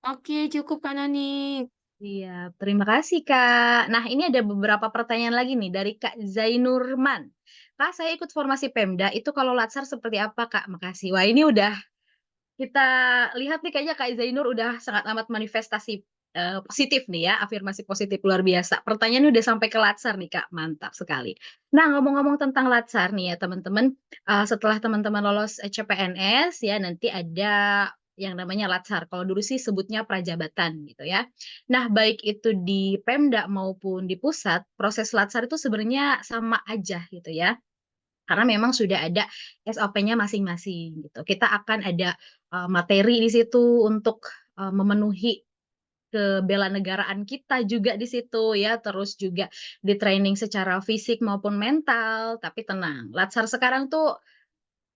Oke, cukup Kak Nonik. Iya, terima kasih Kak. Nah, ini ada beberapa pertanyaan lagi nih dari Kak Zainurman. Kak, saya ikut formasi Pemda, itu kalau Latsar seperti apa Kak? Makasih. Wah, ini udah kita lihat nih kayaknya Kak Zainur udah sangat amat manifestasi, positif nih ya, afirmasi positif luar biasa. Pertanyaannya udah sampai ke Latsar nih Kak, mantap sekali. Nah, ngomong-ngomong tentang Latsar nih ya teman-teman, setelah teman-teman lolos, CPNS ya nanti ada yang namanya Latsar, kalau dulu sih sebutnya prajabatan gitu ya. Nah, baik itu di Pemda maupun di pusat, proses Latsar itu sebenarnya sama aja gitu ya. Karena memang sudah ada SOP-nya masing-masing gitu. Kita akan ada, materi di situ untuk, memenuhi kebelanegaraan kita juga di situ ya, terus juga di-training secara fisik maupun mental. Tapi tenang, Latsar sekarang tuh,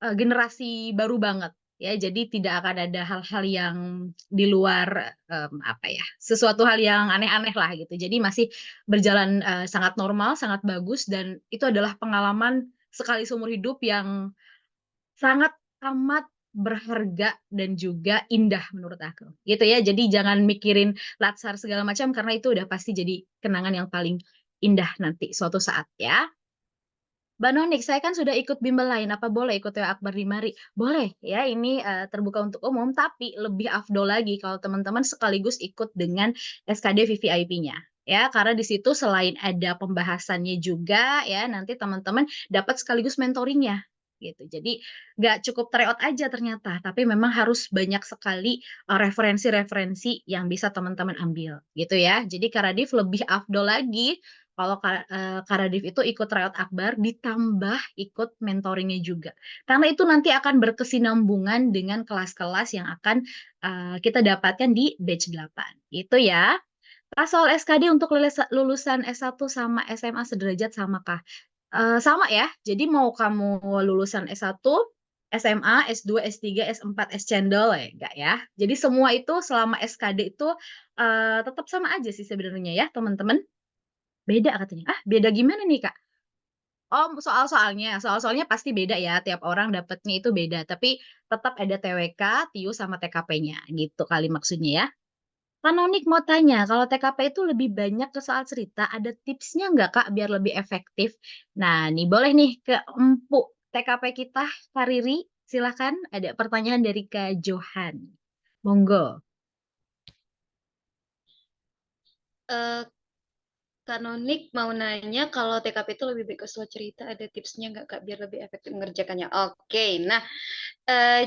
generasi baru banget ya, jadi tidak akan ada hal-hal yang di luar, apa ya, sesuatu hal yang aneh-aneh lah gitu. Jadi masih berjalan, sangat normal, sangat bagus dan itu adalah pengalaman sekali seumur hidup yang sangat amat berharga dan juga indah menurut aku, gitu ya. Jadi jangan mikirin Latsar segala macam karena itu udah pasti jadi kenangan yang paling indah nanti suatu saat ya. Mbak Nonik, saya kan sudah ikut bimbel lain, apa boleh ikut TO Akbar di Mari? Boleh ya, ini, terbuka untuk umum, tapi lebih afdol lagi kalau teman-teman sekaligus ikut dengan SKD VVIP-nya, ya. Karena di situ selain ada pembahasannya juga ya, nanti teman-teman dapat sekaligus mentoring-nya, gitu. Jadi nggak cukup tryout aja ternyata, tapi memang harus banyak sekali, referensi-referensi yang bisa teman-teman ambil, gitu ya. Jadi Karadif lebih afdol lagi kalau Karadif itu ikut tryout Akbar ditambah ikut mentoring-nya juga. Karena itu nanti akan berkesinambungan dengan kelas-kelas yang akan, kita dapatkan di batch 8, itu ya. Pas soal SKD untuk lulusan S1 sama SMA sederajat samakah? Sama ya, jadi mau kamu lulusan S1, SMA, S2, S3, S4, S-Cendol enggak ya. Jadi semua itu selama SKD itu, tetap sama aja sih sebenarnya ya teman-teman. Beda katanya. Ah, beda gimana nih, Kak? Oh, soal-soalnya pasti beda ya, tiap orang dapatnya itu beda, tapi tetap ada TWK, TIU, sama TKP-nya, gitu kali maksudnya ya. Kak Nonik mau tanya, kalau TKP itu lebih banyak ke soal cerita, ada tipsnya nggak, Kak, biar lebih efektif? Nah, nih boleh nih ke empuk TKP kita, Kak Riri, silakan ada pertanyaan dari Kak Johan. Monggo. Eh, Kanonik mau nanya kalau TKP itu lebih baik ke soal cerita, ada tipsnya nggak Kak biar lebih efektif mengerjakannya? Oke, nah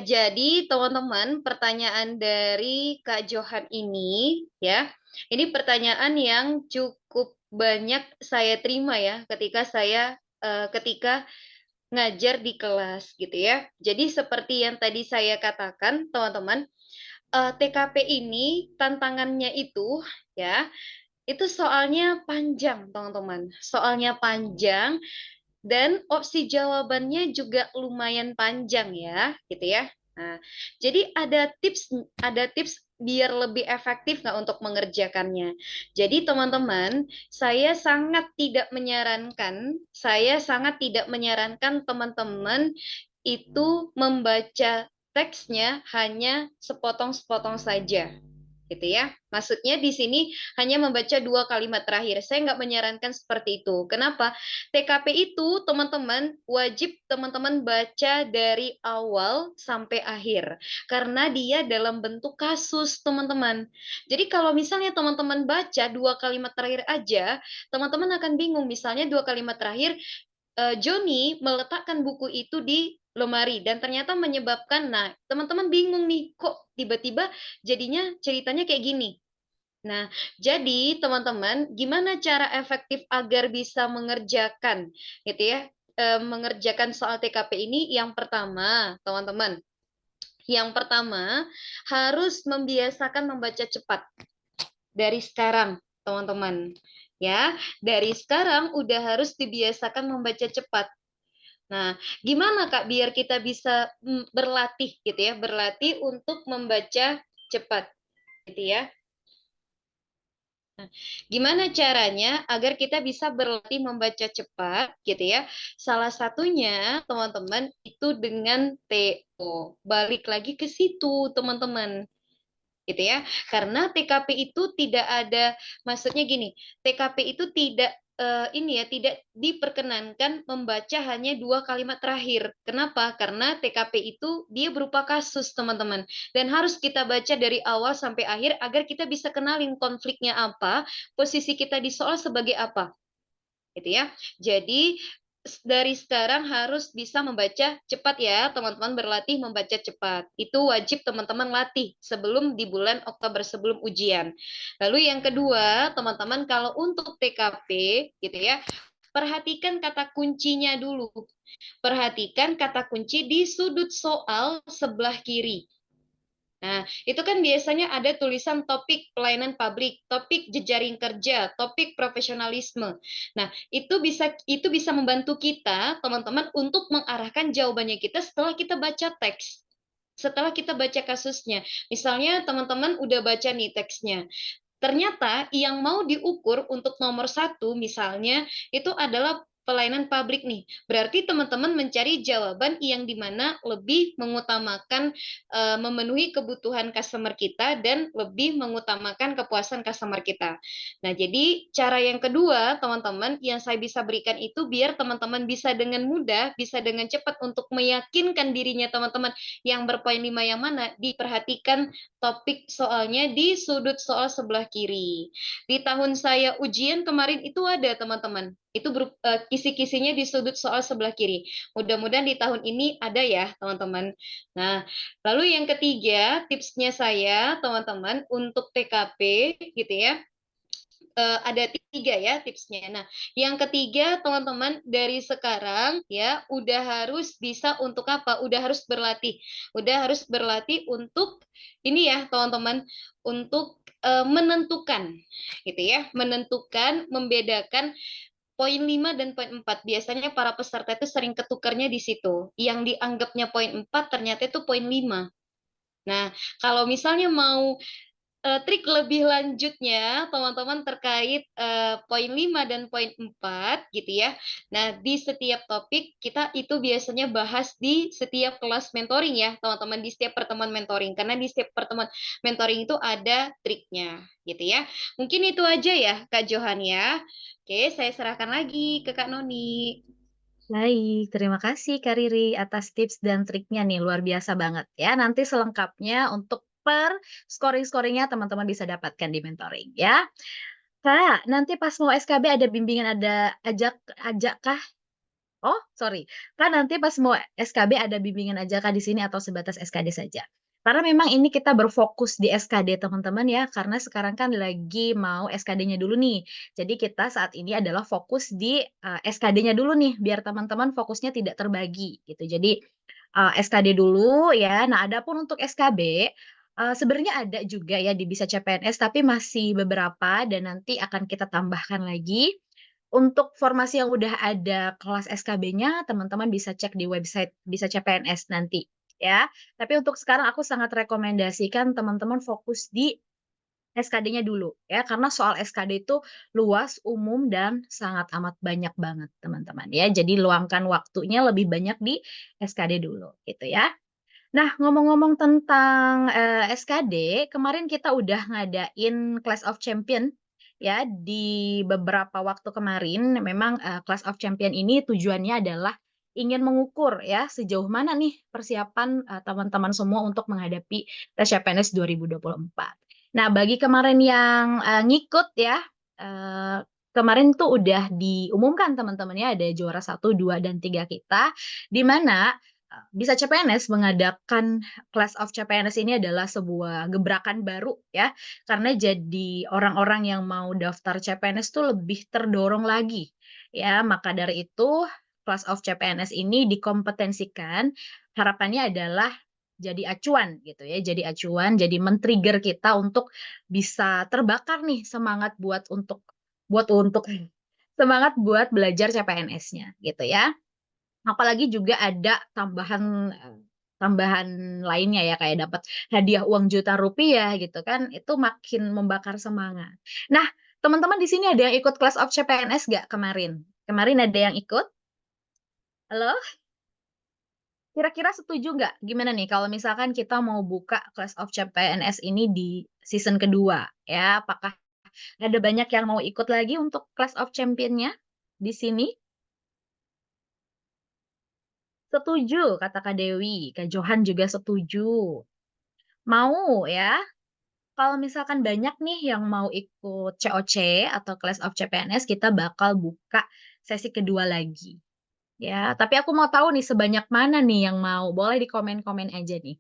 jadi teman-teman pertanyaan dari Kak Johan ini ya, ini pertanyaan yang cukup banyak saya terima ya ketika ngajar di kelas gitu ya. Jadi seperti yang tadi saya katakan teman-teman, TKP ini tantangannya itu ya itu soalnya panjang, teman-teman. Soalnya panjang dan opsi jawabannya juga lumayan panjang ya, gitu ya. Nah, jadi ada tips biar lebih efektif nggak untuk mengerjakannya. Jadi teman-teman, saya sangat tidak menyarankan teman-teman itu membaca teksnya hanya sepotong-sepotong saja. gitu ya. Maksudnya di sini hanya membaca 2 kalimat terakhir. Saya nggak menyarankan seperti itu. Kenapa? TKP itu teman-teman wajib teman-teman baca dari awal sampai akhir. Karena dia dalam bentuk kasus, teman-teman. Jadi kalau misalnya teman-teman baca 2 kalimat terakhir aja, teman-teman akan bingung. Misalnya 2 kalimat terakhir, Joni meletakkan buku itu di lemari dan ternyata menyebabkan, nah teman-teman bingung nih, kok tiba-tiba jadinya ceritanya kayak gini. Nah, jadi teman-teman, gimana cara efektif agar bisa mengerjakan, gitu ya, mengerjakan soal TKP ini? Yang pertama, teman-teman, harus membiasakan membaca cepat dari sekarang, teman-teman. Ya, dari sekarang udah harus dibiasakan membaca cepat. Nah, gimana Kak biar kita bisa berlatih gitu ya, berlatih untuk membaca cepat gitu ya. Nah, gimana caranya agar kita bisa berlatih membaca cepat gitu ya? Salah satunya teman-teman itu dengan TO. Balik lagi ke situ teman-teman. Gitu ya. Karena TKP itu tidak ada, maksudnya gini, TKP itu tidak ini ya, tidak diperkenankan membaca hanya 2 kalimat terakhir. Kenapa? Karena TKP itu dia berupa kasus, teman-teman. Dan harus kita baca dari awal sampai akhir agar kita bisa kenalin konfliknya apa, posisi kita di soal sebagai apa. Gitu ya. Jadi dari sekarang harus bisa membaca cepat ya, teman-teman berlatih membaca cepat. Itu wajib teman-teman latih sebelum di bulan Oktober sebelum ujian. Lalu yang kedua, teman-teman kalau untuk TKP gitu ya, perhatikan kata kuncinya dulu. Perhatikan kata kunci di sudut soal sebelah kiri. Nah, itu kan biasanya ada tulisan topik pelayanan publik, topik jejaring kerja, topik profesionalisme. Nah, itu bisa membantu kita, teman-teman, untuk mengarahkan jawabannya kita setelah kita baca teks. Setelah kita baca kasusnya. Misalnya teman-teman udah baca nih teksnya. Ternyata yang mau diukur untuk nomor 1 misalnya itu adalah pelayanan publik nih. Berarti teman-teman mencari jawaban yang dimana lebih mengutamakan memenuhi kebutuhan customer kita dan lebih mengutamakan kepuasan customer kita. Nah, jadi cara yang kedua, teman-teman, yang saya bisa berikan itu biar teman-teman bisa dengan mudah, bisa dengan cepat untuk meyakinkan dirinya teman-teman yang berpoin 5 yang mana, diperhatikan topik soalnya di sudut soal sebelah kiri. Di tahun saya ujian kemarin itu ada teman-teman. Itu kisi-kisinya di sudut soal sebelah kiri. Mudah-mudahan di tahun ini ada ya teman-teman. Nah, lalu yang ketiga tipsnya saya teman-teman untuk TKP gitu ya. Ada 3 ya tipsnya. Nah, yang ketiga teman-teman dari sekarang ya udah harus bisa untuk apa? Udah harus berlatih. Udah harus berlatih untuk ini ya teman-teman untuk menentukan gitu ya, menentukan, membedakan poin 5 dan poin 4. Biasanya para peserta itu sering ketukarnya di situ. Yang dianggapnya poin 4 ternyata itu poin 5. Nah, kalau misalnya mau trik lebih lanjutnya teman-teman terkait poin 5 dan poin 4 gitu ya. Nah, di setiap topik kita itu biasanya bahas di setiap kelas mentoring ya, teman-teman, di setiap pertemuan mentoring. Karena di setiap pertemuan mentoring itu ada triknya gitu ya. Mungkin itu aja ya Kak Johan ya. Oke, saya serahkan lagi ke Kak Noni. Baik, terima kasih Kak Riri atas tips dan triknya nih, luar biasa banget ya. Nanti selengkapnya untuk per scoring-scoringnya teman-teman bisa dapatkan di mentoring ya. Kak, nanti pas mau SKB ada bimbingan, ada ajak kah? Oh, sorry. Kan nanti pas mau SKB ada bimbingan aja Kak di sini atau sebatas SKD saja? Karena memang ini kita berfokus di SKD teman-teman ya, karena sekarang kan lagi mau SKD-nya dulu nih. Jadi kita saat ini adalah fokus di SKD-nya dulu nih, biar teman-teman fokusnya tidak terbagi gitu. Jadi SKD dulu ya. Nah, adapun untuk SKB sebenarnya ada juga ya di Bisa CPNS, tapi masih beberapa dan nanti akan kita tambahkan lagi. Untuk formasi yang udah ada kelas SKB-nya, teman-teman bisa cek di website Bisa CPNS nanti, ya. Tapi untuk sekarang aku sangat rekomendasikan teman-teman fokus di SKD-nya dulu, ya. Karena soal SKD itu luas, umum, dan sangat amat banyak banget, teman-teman, ya. Jadi luangkan waktunya lebih banyak di SKD dulu, gitu ya. Nah, ngomong-ngomong tentang, SKD, kemarin kita udah ngadain Clash of Champion ya, di beberapa waktu kemarin. Memang, Clash of Champion ini tujuannya adalah ingin mengukur ya, sejauh mana nih persiapan, teman-teman semua untuk menghadapi tes CPNS 2024. Nah, bagi kemarin yang, ngikut ya, kemarin tuh udah diumumkan teman-teman ya, ada juara 1, 2, dan 3 kita, di mana Bisa CPNS mengadakan Clash of CPNS ini adalah sebuah gebrakan baru ya, karena jadi orang-orang yang mau daftar CPNS tuh lebih terdorong lagi ya. Maka dari itu Clash of CPNS ini dikompetensikan, harapannya adalah jadi acuan gitu ya, jadi acuan, jadi men-trigger kita untuk bisa terbakar nih semangat buat untuk semangat buat belajar CPNS-nya gitu ya. Apalagi juga ada tambahan lainnya ya, kayak dapat hadiah uang jutaan rupiah gitu kan, itu makin membakar semangat. Nah, teman-teman di sini ada yang ikut Clash of CPNS nggak kemarin? Kemarin ada yang ikut? Halo? Kira-kira setuju nggak? Gimana nih kalau misalkan kita mau buka Clash of CPNS ini di season kedua ya, apakah ada banyak yang mau ikut lagi untuk Clash of Champion-nya di sini? Setuju, kata Kak Dewi. Kak Johan juga setuju. Mau ya? Kalau misalkan banyak nih yang mau ikut COC atau Clash of CPNS, kita bakal buka sesi kedua lagi. Ya, tapi aku mau tahu nih sebanyak mana nih yang mau. Boleh di komen-komen aja nih.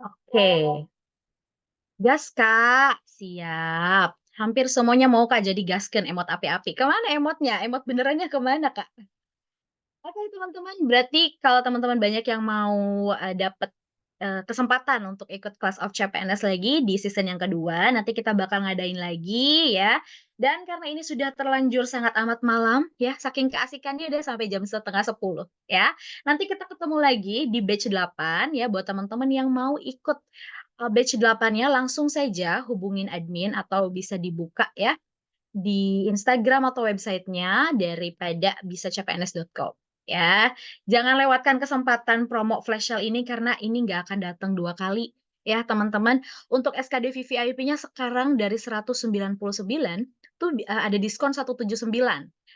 Oke, gas Kak. Siap. Hampir semuanya mau Kak jadi gasken emot api-api. Kemana emotnya? Emot benerannya kemana Kak? Oke teman-teman, berarti kalau teman-teman banyak yang mau, dapet, kesempatan untuk ikut Clash of CPNS lagi di season yang kedua, nanti kita bakal ngadain lagi ya. Dan karena ini sudah terlanjur sangat amat malam ya, saking keasikannya udah sampai jam setengah 10 ya. Nanti kita ketemu lagi di batch 8 ya, buat teman-teman yang mau ikut, batch 8-nya langsung saja hubungin admin atau bisa dibuka ya di Instagram atau websitenya daripada bisacpns.com ya. Jangan lewatkan kesempatan promo flash sale ini karena ini nggak akan datang 2 kali ya teman-teman. Untuk SKD VVIP-nya sekarang dari 199 tuh ada diskon 179.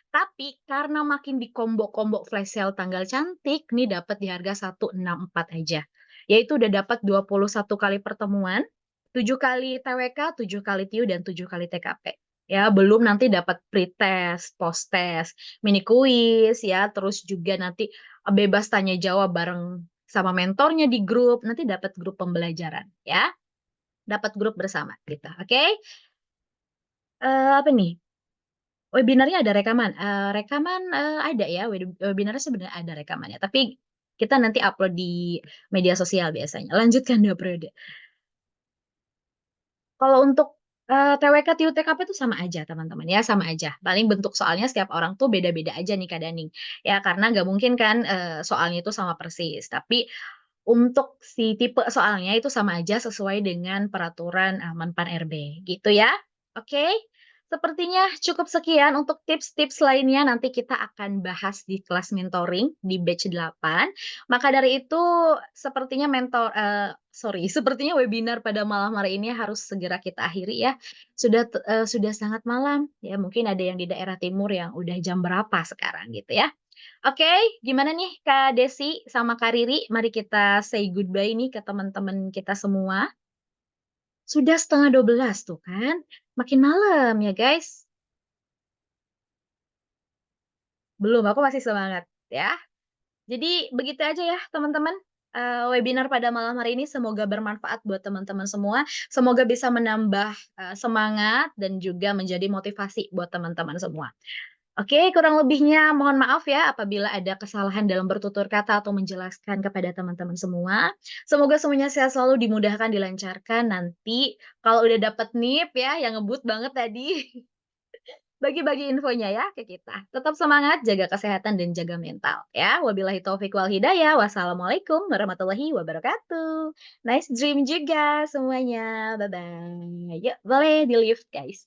Tapi karena makin di combo-combo flash sale tanggal cantik nih dapat di harga 164 aja. Yaitu udah dapat 21 kali pertemuan, 7 kali TWK, 7 kali TIU, dan 7 kali TKP. Ya, belum nanti dapat pretest, post-test, mini quiz ya, terus juga nanti bebas tanya jawab bareng sama mentornya di grup, nanti dapat grup pembelajaran ya, dapat grup bersama kita, oke? Apa nih? Webinarnya ada rekaman? Rekaman, ada ya, webinarnya sebenarnya ada rekamannya, tapi kita nanti upload di media sosial biasanya. Lanjutkan 2 periode. Kalau untuk, TWK, TIU, TKP itu sama aja teman-teman ya, sama aja. Paling bentuk soalnya setiap orang tuh beda-beda aja nih Kak Daning. Ya karena nggak mungkin kan, soalnya itu sama persis. Tapi untuk si tipe soalnya itu sama aja sesuai dengan peraturan, Menpan RB gitu ya. Oke? Sepertinya cukup sekian untuk tips-tips lainnya nanti kita akan bahas di kelas mentoring di batch 8. Maka dari itu sepertinya sepertinya webinar pada malam hari ini harus segera kita akhiri ya. Sudah sangat malam, ya mungkin ada yang di daerah timur yang udah jam berapa sekarang gitu ya. Oke, gimana nih Kak Desi sama Kak Riri? Mari kita say goodbye nih ke teman-teman kita semua. Sudah 11:30 tuh kan, makin malam ya guys. Belum, aku masih semangat ya. Jadi begitu aja ya teman-teman, webinar pada malam hari ini semoga bermanfaat buat teman-teman semua. Semoga bisa menambah, semangat dan juga menjadi motivasi buat teman-teman semua. Oke, kurang lebihnya mohon maaf ya apabila ada kesalahan dalam bertutur kata atau menjelaskan kepada teman-teman semua. Semoga semuanya sehat selalu, dimudahkan, dilancarkan. Nanti kalau udah dapet NIP ya, yang ngebut banget tadi, bagi-bagi infonya ya ke kita. Tetap semangat, jaga kesehatan dan jaga mental ya. Wabillahi taufik wal hidayah. Wassalamualaikum warahmatullahi wabarakatuh. Nice dream juga semuanya. Bye-bye. Yuk, boleh di lift guys.